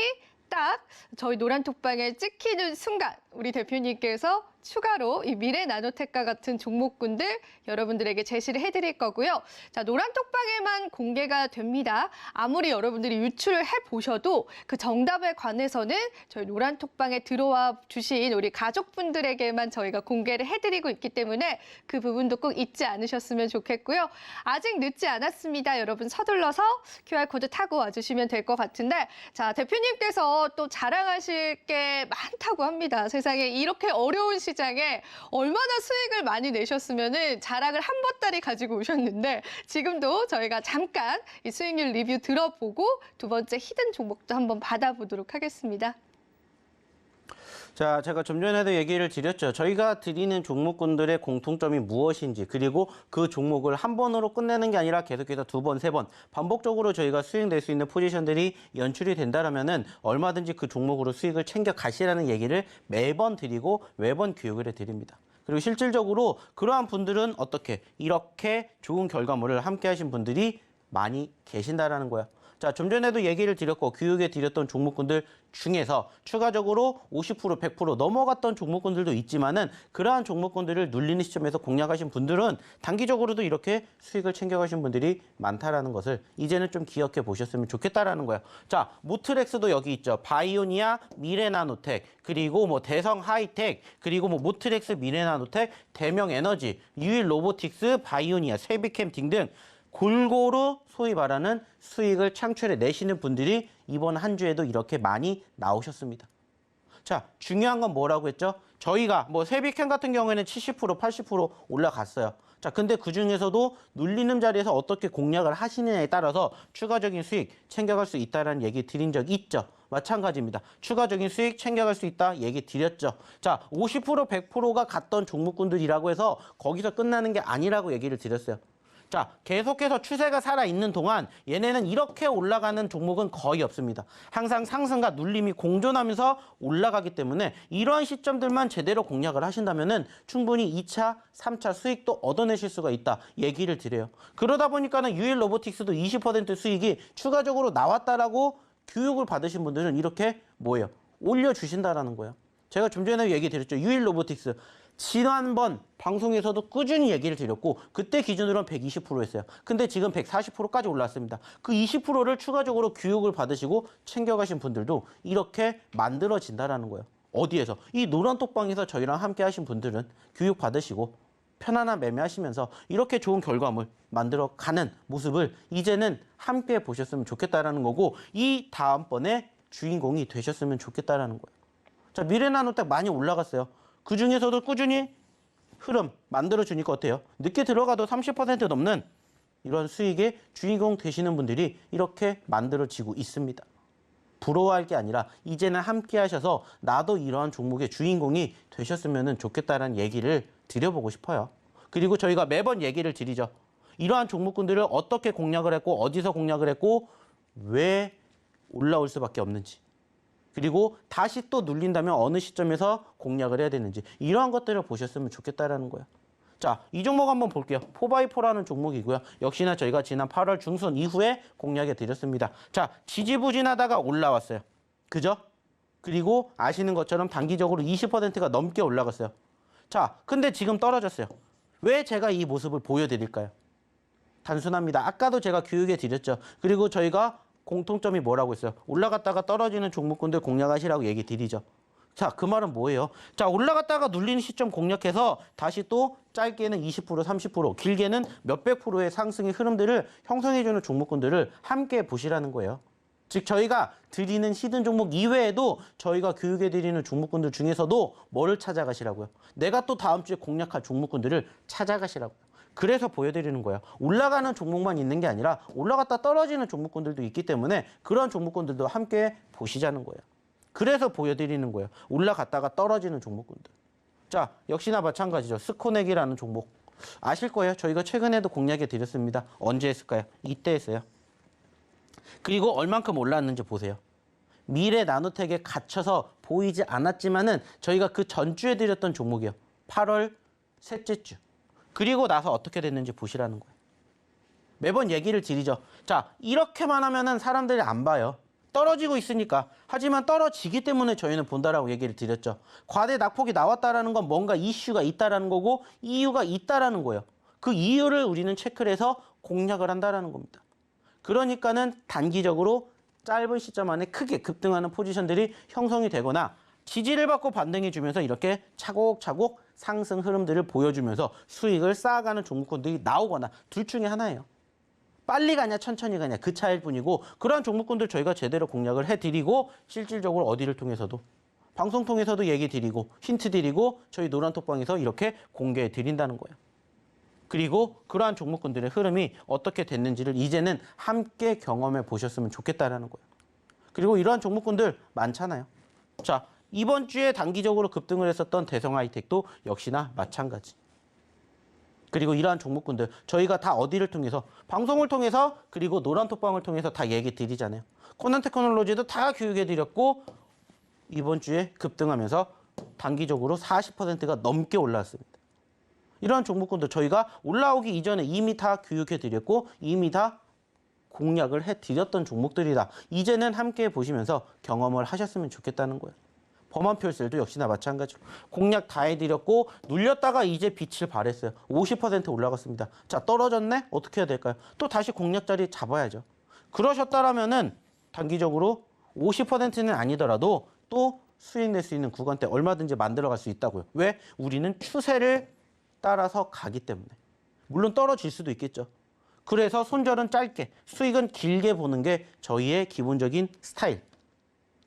딱 저희 노란 톡방에 찍히는 순간 우리 대표님께서 추가로 이 미래 나노텍과 같은 종목군들 여러분들에게 제시를 해드릴 거고요. 자, 노란 톡방에만 공개가 됩니다. 아무리 여러분들이 유출을 해보셔도 그 정답에 관해서는 저희 노란 톡방에 들어와 주신 우리 가족분들에게만 저희가 공개를 해드리고 있기 때문에 그 부분도 꼭 잊지 않으셨으면 좋겠고요. 아직 늦지 않았습니다. 여러분 서둘러서 QR코드 타고 와주시면 될 것 같은데 자, 대표님께서 또 자랑하실 게 많다고 합니다. 세상에 이렇게 어려운 시장에 얼마나 수익을 많이 내셨으면은 자랑을 한 보따리 가지고 오셨는데 지금도 저희가 잠깐 이 수익률 리뷰 들어보고 두 번째 히든 종목도 한번 받아보도록 하겠습니다. 자, 제가 좀 전에도 얘기를 드렸죠. 저희가 드리는 종목군들의 공통점이 무엇인지 그리고 그 종목을 한 번으로 끝내는 게 아니라 계속해서 두 번, 세 번 반복적으로 저희가 수익 낼 수 있는 포지션들이 연출이 된다면은 얼마든지 그 종목으로 수익을 챙겨 가시라는 얘기를 매번 드리고 매번 교육을 해드립니다. 그리고 실질적으로 그러한 분들은 어떻게 이렇게 좋은 결과물을 함께 하신 분들이 많이 계신다라는 거야. 자, 좀 전에도 얘기를 드렸고 교육해 드렸던 종목군들 중에서 추가적으로 50%, 100% 넘어갔던 종목군들도 있지만은 그러한 종목군들을 눌리는 시점에서 공략하신 분들은 단기적으로도 이렇게 수익을 챙겨가신 분들이 많다라는 것을 이제는 좀 기억해 보셨으면 좋겠다라는 거예요. 자, 모트렉스도 여기 있죠. 바이오니아, 미래나노텍, 그리고 뭐 대성 하이텍, 그리고 뭐 모트렉스, 미래나노텍, 대명에너지, 유일로보틱스, 바이오니아, 세비캠 등등 골고루 소위 말하는 수익을 창출해 내시는 분들이 이번 한 주에도 이렇게 많이 나오셨습니다. 자, 중요한 건 뭐라고 했죠? 저희가 뭐 세비캠 같은 경우에는 70%, 80% 올라갔어요. 자, 근데 그 중에서도 눌리는 자리에서 어떻게 공략을 하시느냐에 따라서 추가적인 수익 챙겨갈 수 있다는 얘기 드린 적 있죠. 마찬가지입니다. 추가적인 수익 챙겨갈 수 있다 얘기 드렸죠. 자, 50%, 100%가 갔던 종목군들이라고 해서 거기서 끝나는 게 아니라고 얘기를 드렸어요. 자, 계속해서 추세가 살아있는 동안 얘네는 이렇게 올라가는 종목은 거의 없습니다. 항상 상승과 눌림이 공존하면서 올라가기 때문에 이러한 시점들만 제대로 공략을 하신다면은 충분히 2차, 3차 수익도 얻어내실 수가 있다 얘기를 드려요. 그러다 보니까는 유일 로보틱스도 20% 수익이 추가적으로 나왔다라고 교육을 받으신 분들은 이렇게 뭐예요? 올려주신다라는 거예요. 제가 좀 전에 얘기 드렸죠. 유일 로보틱스. 지난번 방송에서도 꾸준히 얘기를 드렸고 그때 기준으로는 120% 했어요. 근데 지금 140%까지 올랐습니다. 그 20%를 추가적으로 교육을 받으시고 챙겨가신 분들도 이렇게 만들어진다라는 거예요. 어디에서? 이 노란톡방에서 저희랑 함께 하신 분들은 교육 받으시고 편안한 매매하시면서 이렇게 좋은 결과물 만들어가는 모습을 이제는 함께 보셨으면 좋겠다라는 거고 이 다음번에 주인공이 되셨으면 좋겠다라는 거예요. 자, 미래나노텍 많이 올라갔어요. 그 중에서도 꾸준히 흐름 만들어주니까 어때요? 늦게 들어가도 30% 넘는 이런 수익의 주인공 되시는 분들이 이렇게 만들어지고 있습니다. 부러워할 게 아니라 이제는 함께 하셔서 나도 이러한 종목의 주인공이 되셨으면 좋겠다는 얘기를 드려보고 싶어요. 그리고 저희가 매번 얘기를 드리죠. 이러한 종목군들을 어떻게 공략을 했고 어디서 공략을 했고 왜 올라올 수밖에 없는지 그리고 다시 또 눌린다면 어느 시점에서 공략을 해야 되는지 이러한 것들을 보셨으면 좋겠다라는 거예요. 자, 이 종목 한번 볼게요. 4x4라는 종목이고요. 역시나 저희가 지난 8월 중순 이후에 공략해 드렸습니다. 자, 지지부진하다가 올라왔어요. 그죠? 그리고 아시는 것처럼 단기적으로 20%가 넘게 올라갔어요. 자, 근데 지금 떨어졌어요. 왜 제가 이 모습을 보여드릴까요? 단순합니다. 아까도 제가 교육해 드렸죠. 그리고 저희가 공통점이 뭐라고 했어요? 올라갔다가 떨어지는 종목군들 공략하시라고 얘기 드리죠. 자, 그 말은 뭐예요? 자, 올라갔다가 눌리는 시점 공략해서 다시 또 짧게는 20%, 30%, 길게는 몇백 프로의 상승의 흐름들을 형성해주는 종목군들을 함께 보시라는 거예요. 즉, 저희가 드리는 히든 종목 이외에도 저희가 교육해드리는 종목군들 중에서도 뭐를 찾아가시라고요? 내가 또 다음 주에 공략할 종목군들을 찾아가시라고요. 그래서 보여드리는 거예요. 올라가는 종목만 있는 게 아니라 올라갔다 떨어지는 종목군들도 있기 때문에 그런 종목군들도 함께 보시자는 거예요. 그래서 보여드리는 거예요. 올라갔다가 떨어지는 종목군들. 자, 역시나 마찬가지죠. 스코넥이라는 종목. 아실 거예요. 저희가 최근에도 공략해 드렸습니다. 언제 했을까요? 이때 했어요. 그리고 얼만큼 올랐는지 보세요. 미래 나노텍에 갇혀서 보이지 않았지만은 저희가 그 전주에 드렸던 종목이요. 8월 셋째 주. 그리고 나서 어떻게 됐는지 보시라는 거예요. 매번 얘기를 드리죠. 자, 이렇게만 하면은 사람들이 안 봐요. 떨어지고 있으니까. 하지만 떨어지기 때문에 저희는 본다라고 얘기를 드렸죠. 과대 낙폭이 나왔다라는 건 뭔가 이슈가 있다라는 거고 이유가 있다라는 거예요. 그 이유를 우리는 체크를 해서 공략을 한다라는 겁니다. 그러니까는 단기적으로 짧은 시점 안에 크게 급등하는 포지션들이 형성이 되거나 지지를 받고 반등해 주면서 이렇게 차곡차곡 상승 흐름들을 보여주면서 수익을 쌓아가는 종목군들이 나오거나 둘 중에 하나예요. 빨리 가냐 천천히 가냐 그 차이일 뿐이고 그러한 종목군들 저희가 제대로 공략을 해드리고 실질적으로 어디를 통해서도 방송 통해서도 얘기 드리고 힌트 드리고 저희 노란톡방에서 이렇게 공개해 드린다는 거예요. 그리고 그러한 종목군들의 흐름이 어떻게 됐는지를 이제는 함께 경험해 보셨으면 좋겠다라는 거예요. 그리고 이러한 종목군들 많잖아요. 자, 이번 주에 단기적으로 급등을 했었던 대성 하이텍도 역시나 마찬가지. 그리고 이러한 종목군들 저희가 다 어디를 통해서 방송을 통해서 그리고 노란톡방을 통해서 다 얘기 드리잖아요. 코난 테크놀로지도 다 교육해 드렸고 이번 주에 급등하면서 단기적으로 40%가 넘게 올라왔습니다. 이러한 종목군들 저희가 올라오기 이전에 이미 다 교육해 드렸고 이미 다 공략을 해드렸던 종목들이다. 이제는 함께 보시면서 경험을 하셨으면 좋겠다는 거예요. 범한표셀도 역시나 마찬가지로 공략 다 해드렸고 눌렸다가 이제 빛을 발했어요. 50% 올라갔습니다. 자, 떨어졌네? 어떻게 해야 될까요? 또 다시 공략 자리 잡아야죠. 그러셨다라면은 단기적으로 50%는 아니더라도 또 수익 낼 수 있는 구간대 얼마든지 만들어갈 수 있다고요. 왜? 우리는 추세를 따라서 가기 때문에. 물론 떨어질 수도 있겠죠. 그래서 손절은 짧게, 수익은 길게 보는 게 저희의 기본적인 스타일.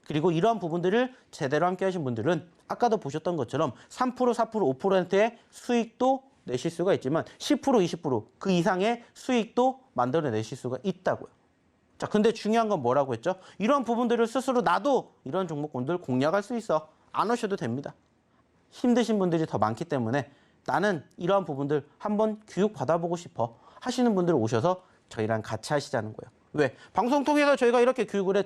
그리고 이러한 부분들을 제대로 함께 하신 분들은 아까도 보셨던 것처럼 3%, 4%, 5%의 수익도 내실 수가 있지만 10%, 20%그 이상의 수익도 만들어내실 수가 있다고요. 자, 근데 중요한 건 뭐라고 했죠? 이런 부분들을 스스로 나도 이런 종목군들 공략할 수 있어. 안 오셔도 됩니다. 힘드신 분들이 더 많기 때문에 나는 이러한 부분들 한번 교육 받아보고 싶어 하시는 분들 오셔서 저희랑 같이 하시자는 거예요. 왜? 방송 통해서 저희가 이렇게 교육을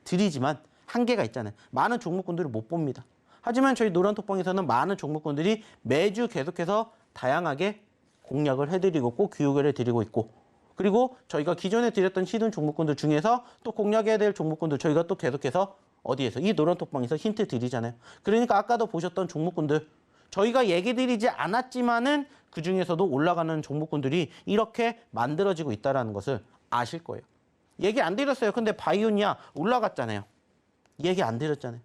드리지만 한계가 있잖아요. 많은 종목군들을 못 봅니다. 하지만 저희 노란톡방에서는 많은 종목군들이 매주 계속해서 다양하게 공략을 해드리고 있고 교육을 해드리고 있고 그리고 저희가 기존에 드렸던 히든 종목군들 중에서 또 공략해야 될 종목군들 저희가 또 계속해서 어디에서? 이 노란톡방에서 힌트 드리잖아요. 그러니까 아까도 보셨던 종목군들 저희가 얘기 드리지 않았지만은 그중에서도 올라가는 종목군들이 이렇게 만들어지고 있다는 것을 아실 거예요. 얘기 안 드렸어요. 근데 바이오니아 올라갔잖아요. 얘기 안 드렸잖아요.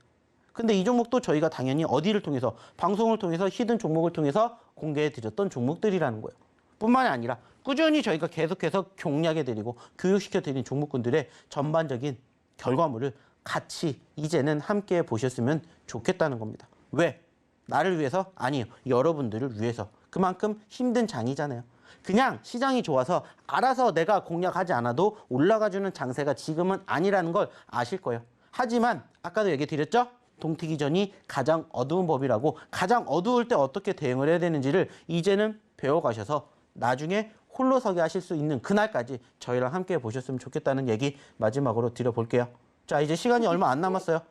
근데 이 종목도 저희가 당연히 어디를 통해서 방송을 통해서 히든 종목을 통해서 공개해 드렸던 종목들이라는 거예요. 뿐만이 아니라 꾸준히 저희가 계속해서 공략해 드리고 교육시켜 드린 종목군들의 전반적인 결과물을 같이 이제는 함께 보셨으면 좋겠다는 겁니다. 왜? 나를 위해서? 아니에요. 여러분들을 위해서. 그만큼 힘든 장이잖아요. 그냥 시장이 좋아서 알아서 내가 공략하지 않아도 올라가주는 장세가 지금은 아니라는 걸 아실 거예요. 하지만 아까도 얘기 드렸죠? 동티기 전이 가장 어두운 법이라고 가장 어두울 때 어떻게 대응을 해야 되는지를 이제는 배워가셔서 나중에 홀로 서게 하실 수 있는 그날까지 저희랑 함께 보셨으면 좋겠다는 얘기 마지막으로 드려볼게요. 자, 이제 시간이 얼마 안 남았어요.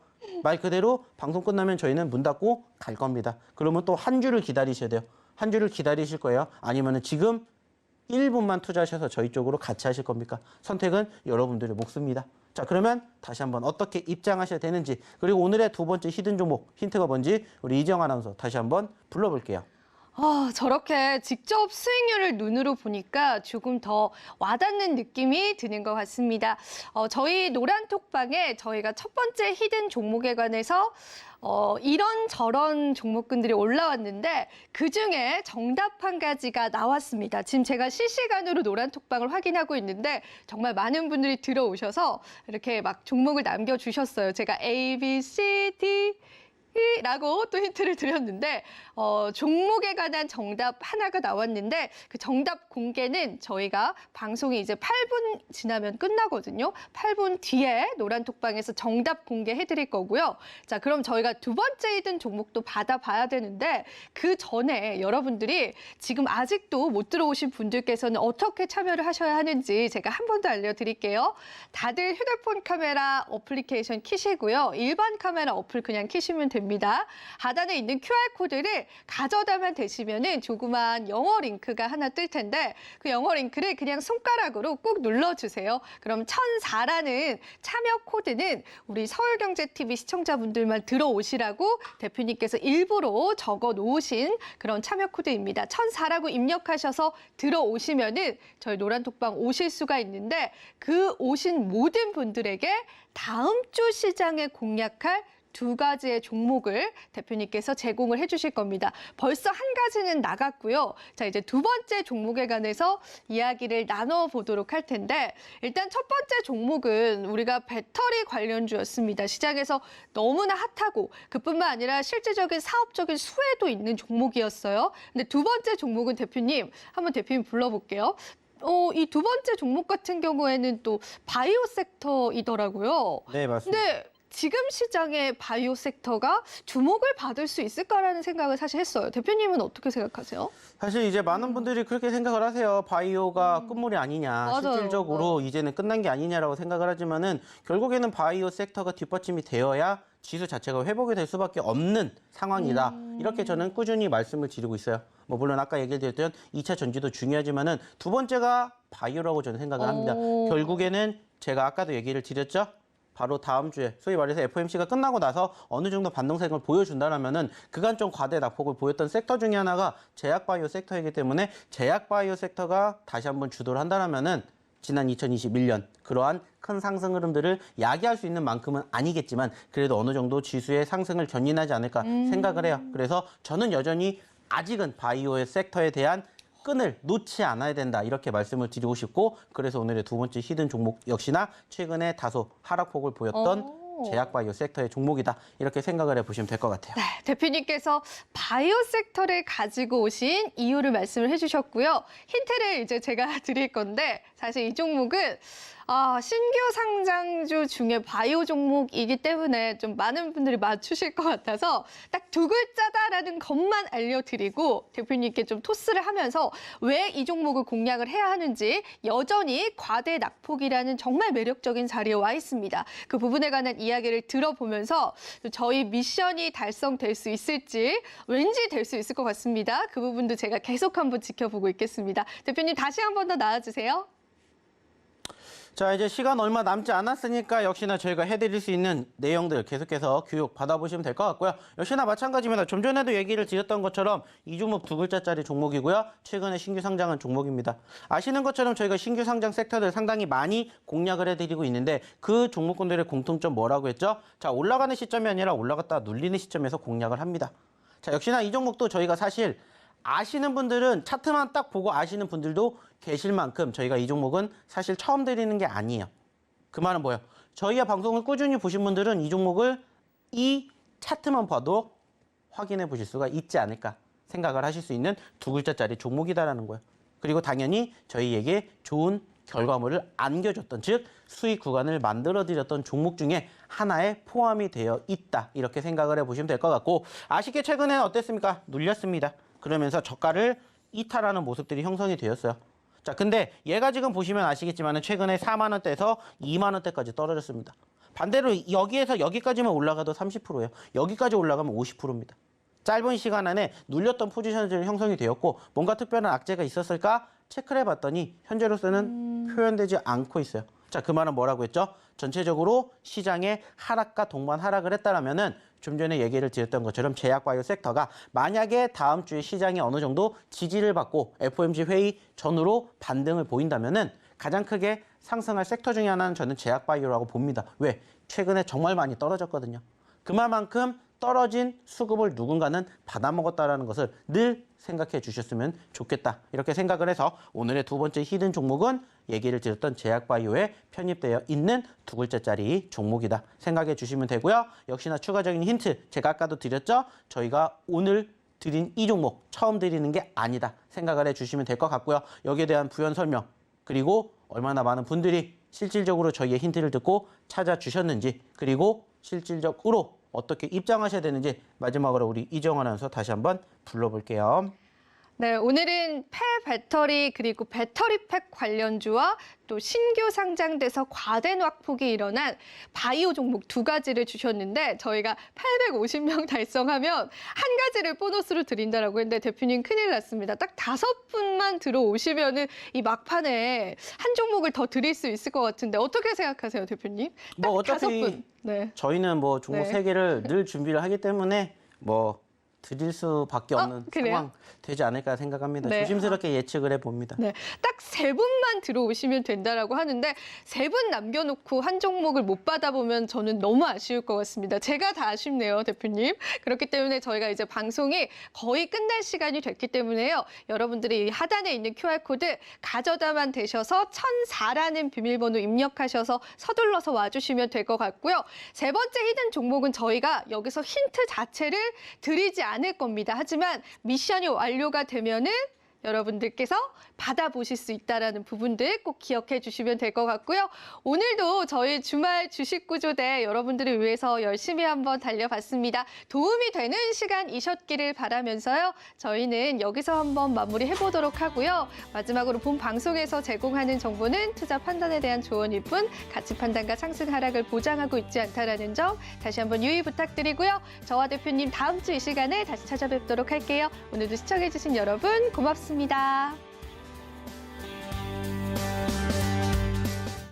말 그대로 방송 끝나면 저희는 문 닫고 갈 겁니다. 그러면 또 한 주를 기다리셔야 돼요. 한 주를 기다리실 거예요? 아니면 지금 1분만 투자하셔서 저희 쪽으로 같이 하실 겁니까? 선택은 여러분들의 몫입니다. 자, 그러면 다시 한번 어떻게 입장하셔야 되는지 그리고 오늘의 두 번째 히든 종목 힌트가 뭔지 우리 이지영 아나운서 다시 한번 불러볼게요. 저렇게 직접 수익률을 눈으로 보니까 조금 더 와닿는 느낌이 드는 것 같습니다. 저희 노란톡방에 저희가 첫 번째 히든 종목에 관해서 이런저런 종목군들이 올라왔는데 그중에 정답 한 가지가 나왔습니다. 지금 제가 실시간으로 노란톡방을 확인하고 있는데 정말 많은 분들이 들어오셔서 이렇게 막 종목을 남겨주셨어요. 제가 A, B, C, D 라고 또 힌트를 드렸는데 종목에 관한 정답 하나가 나왔는데 그 정답 공개는 저희가 방송이 이제 8분 지나면 끝나거든요. 8분 뒤에 노란톡방에서 정답 공개해 드릴 거고요. 자, 그럼 저희가 두 번째 히든 종목도 받아봐야 되는데 그 전에 여러분들이 지금 아직도 못 들어오신 분들께서는 어떻게 참여를 하셔야 하는지 제가 한 번 더 알려드릴게요. 다들 휴대폰 카메라 어플리케이션 키시고요. 일반 카메라 어플 그냥 키시면 됩니다. 하단에 있는 QR코드를 가져다만 대시면은 조그만 영어 링크가 하나 뜰 텐데 그 영어 링크를 그냥 손가락으로 꾹 눌러주세요. 그럼 1004라는 참여 코드는 우리 서울경제TV 시청자분들만 들어오시라고 대표님께서 일부러 적어 놓으신 그런 참여 코드입니다. 1004라고 입력하셔서 들어오시면은 저희 노란톡방 오실 수가 있는데 그 오신 모든 분들에게 다음 주 시장에 공략할 두 가지의 종목을 대표님께서 제공을 해주실 겁니다. 벌써 한 가지는 나갔고요. 자, 이제 두 번째 종목에 관해서 이야기를 나눠보도록 할 텐데 일단 첫 번째 종목은 우리가 배터리 관련주였습니다. 시장에서 너무나 핫하고 그뿐만 아니라 실질적인 사업적인 수혜도 있는 종목이었어요. 근데 두 번째 종목은 대표님, 한번 대표님 불러볼게요. 이 두 번째 종목 같은 경우에는 또 바이오 섹터이더라고요. 네, 맞습니다. 근데 지금 시장의 바이오 섹터가 주목을 받을 수 있을까라는 생각을 사실 했어요. 대표님은 어떻게 생각하세요? 사실 이제 많은 분들이 그렇게 생각을 하세요. 바이오가 끝물이 아니냐. 맞아요. 실질적으로 이제는 끝난 게 아니냐라고 생각을 하지만은 결국에는 바이오 섹터가 뒷받침이 되어야 지수 자체가 회복이 될 수밖에 없는 상황이다. 이렇게 저는 꾸준히 말씀을 드리고 있어요. 뭐 물론 아까 얘기 드렸던 2차 전지도 중요하지만은 두 번째가 바이오라고 저는 생각을 합니다. 오. 결국에는 제가 아까도 얘기를 드렸죠. 바로 다음 주에 소위 말해서 FOMC가 끝나고 나서 어느 정도 반등세를 보여준다면은 그간 좀 과대 낙폭을 보였던 섹터 중에 하나가 제약바이오 섹터이기 때문에 제약바이오 섹터가 다시 한번 주도를 한다면은 지난 2021년 그러한 큰 상승 흐름들을 야기할 수 있는 만큼은 아니겠지만 그래도 어느 정도 지수의 상승을 견인하지 않을까 생각을 해요. 그래서 저는 여전히 아직은 바이오의 섹터에 대한 끈을 놓지 않아야 된다 이렇게 말씀을 드리고 싶고 그래서 오늘의 두 번째 히든 종목 역시나 최근에 다소 하락폭을 보였던 제약바이오 섹터의 종목이다 이렇게 생각을 해보시면 될 것 같아요. 네, 대표님께서 바이오 섹터를 가지고 오신 이유를 말씀을 해주셨고요. 힌트를 이제 제가 드릴 건데 사실 이 종목은 신규 상장주 중에 바이오 종목이기 때문에 좀 많은 분들이 맞추실 것 같아서 딱 두 글자다라는 것만 알려드리고 대표님께 좀 토스를 하면서 왜 이 종목을 공략을 해야 하는지 여전히 과대 낙폭이라는 정말 매력적인 자리에 와 있습니다. 그 부분에 관한 이야기를 들어보면서 저희 미션이 달성될 수 있을지 왠지 될 수 있을 것 같습니다. 그 부분도 제가 계속 한번 지켜보고 있겠습니다. 대표님 다시 한 번 더 나와주세요. 자, 이제 시간 얼마 남지 않았으니까 역시나 저희가 해드릴 수 있는 내용들 계속해서 교육 받아보시면 될 것 같고요. 역시나 마찬가지입니다. 좀 전에도 얘기를 드렸던 것처럼 이 종목 두 글자짜리 종목이고요. 최근에 신규 상장한 종목입니다. 아시는 것처럼 저희가 신규 상장 섹터들 상당히 많이 공략을 해드리고 있는데 그 종목군들의 공통점 뭐라고 했죠? 자, 올라가는 시점이 아니라 올라갔다 눌리는 시점에서 공략을 합니다. 자, 역시나 이 종목도 저희가 사실 아시는 분들은 차트만 딱 보고 아시는 분들도 계실 만큼 저희가 이 종목은 사실 처음 드리는 게 아니에요. 그 말은 뭐예요? 저희의 방송을 꾸준히 보신 분들은 이 종목을 이 차트만 봐도 확인해 보실 수가 있지 않을까 생각을 하실 수 있는 두 글자짜리 종목이다라는 거예요. 그리고 당연히 저희에게 좋은 결과물을 안겨줬던 즉 수익 구간을 만들어드렸던 종목 중에 하나에 포함이 되어 있다. 이렇게 생각을 해보시면 될 것 같고 아쉽게 최근에는 어땠습니까? 눌렸습니다. 그러면서 저가를 이탈하는 모습들이 형성이 되었어요. 자, 근데 얘가 지금 보시면 아시겠지만 최근에 4만 원대에서 2만 원대까지 떨어졌습니다. 반대로 여기에서 여기까지만 올라가도 30%예요. 여기까지 올라가면 50%입니다. 짧은 시간 안에 눌렸던 포지션들이 형성이 되었고 뭔가 특별한 악재가 있었을까 체크를 해봤더니 현재로서는 표현되지 않고 있어요. 자, 그 말은 뭐라고 했죠? 전체적으로 시장의 하락과 동반 하락을 했다라면은 좀 전에 얘기를 드렸던 것처럼 제약바이오 섹터가 만약에 다음 주에 시장이 어느 정도 지지를 받고 FOMC 회의 전후로 반등을 보인다면은 가장 크게 상승할 섹터 중에 하나는 저는 제약바이오라고 봅니다. 왜? 최근에 정말 많이 떨어졌거든요. 그만큼 떨어진 수급을 누군가는 받아먹었다라는 것을 늘 생각해 주셨으면 좋겠다. 이렇게 생각을 해서 오늘의 두 번째 히든 종목은 얘기를 드렸던 제약바이오에 편입되어 있는 두 글자짜리 종목이다. 생각해 주시면 되고요. 역시나 추가적인 힌트 제가 아까도 드렸죠. 저희가 오늘 드린 이 종목 처음 드리는 게 아니다. 생각을 해 주시면 될 것 같고요. 여기에 대한 부연 설명 그리고 얼마나 많은 분들이 실질적으로 저희의 힌트를 듣고 찾아주셨는지 그리고 실질적으로 어떻게 입장하셔야 되는지 마지막으로 우리 이정원 아나운서 다시 한번 불러볼게요. 네, 오늘은 폐배터리 그리고 배터리팩 관련주와 또 신규 상장돼서 과대 낙폭이 일어난 바이오 종목 두 가지를 주셨는데 저희가 850명 달성하면 한 가지를 보너스로 드린다라고 했는데 대표님 큰일 났습니다. 딱 5분만 들어오시면은 이 막판에 한 종목을 더 드릴 수 있을 것 같은데 어떻게 생각하세요, 대표님? 딱 뭐 어차피 5분. 네. 저희는 뭐 종목 네. 3개를 늘 준비를 하기 때문에 뭐 드릴 수밖에 없는 그래요? 상황 되지 않을까 생각합니다. 네. 조심스럽게 예측을 해봅니다. 네, 딱 3분만 들어오시면 된다라고 하는데 3분 남겨놓고 한 종목을 못 받아보면 저는 너무 아쉬울 것 같습니다. 제가 다 아쉽네요, 대표님. 그렇기 때문에 저희가 이제 방송이 거의 끝날 시간이 됐기 때문에요. 여러분들이 이 하단에 있는 QR코드 가져다만 되셔서 1004라는 비밀번호 입력하셔서 서둘러서 와주시면 될 것 같고요. 세 번째 히든 종목은 저희가 여기서 힌트 자체를 드리지 않을 겁니다. 하지만 미션이 완료가 되면은 여러분들께서 받아보실 수 있다는 부분들 꼭 기억해 주시면 될 것 같고요. 오늘도 저희 주말 주식구조대 여러분들을 위해서 열심히 한번 달려봤습니다. 도움이 되는 시간이셨기를 바라면서요. 저희는 여기서 한번 마무리해보도록 하고요. 마지막으로 본 방송에서 제공하는 정보는 투자 판단에 대한 조언일 뿐 가치 판단과 상승 하락을 보장하고 있지 않다는 점 다시 한번 유의 부탁드리고요. 저와 대표님 다음 주 이 시간에 다시 찾아뵙도록 할게요. 오늘도 시청해주신 여러분 고맙습니다.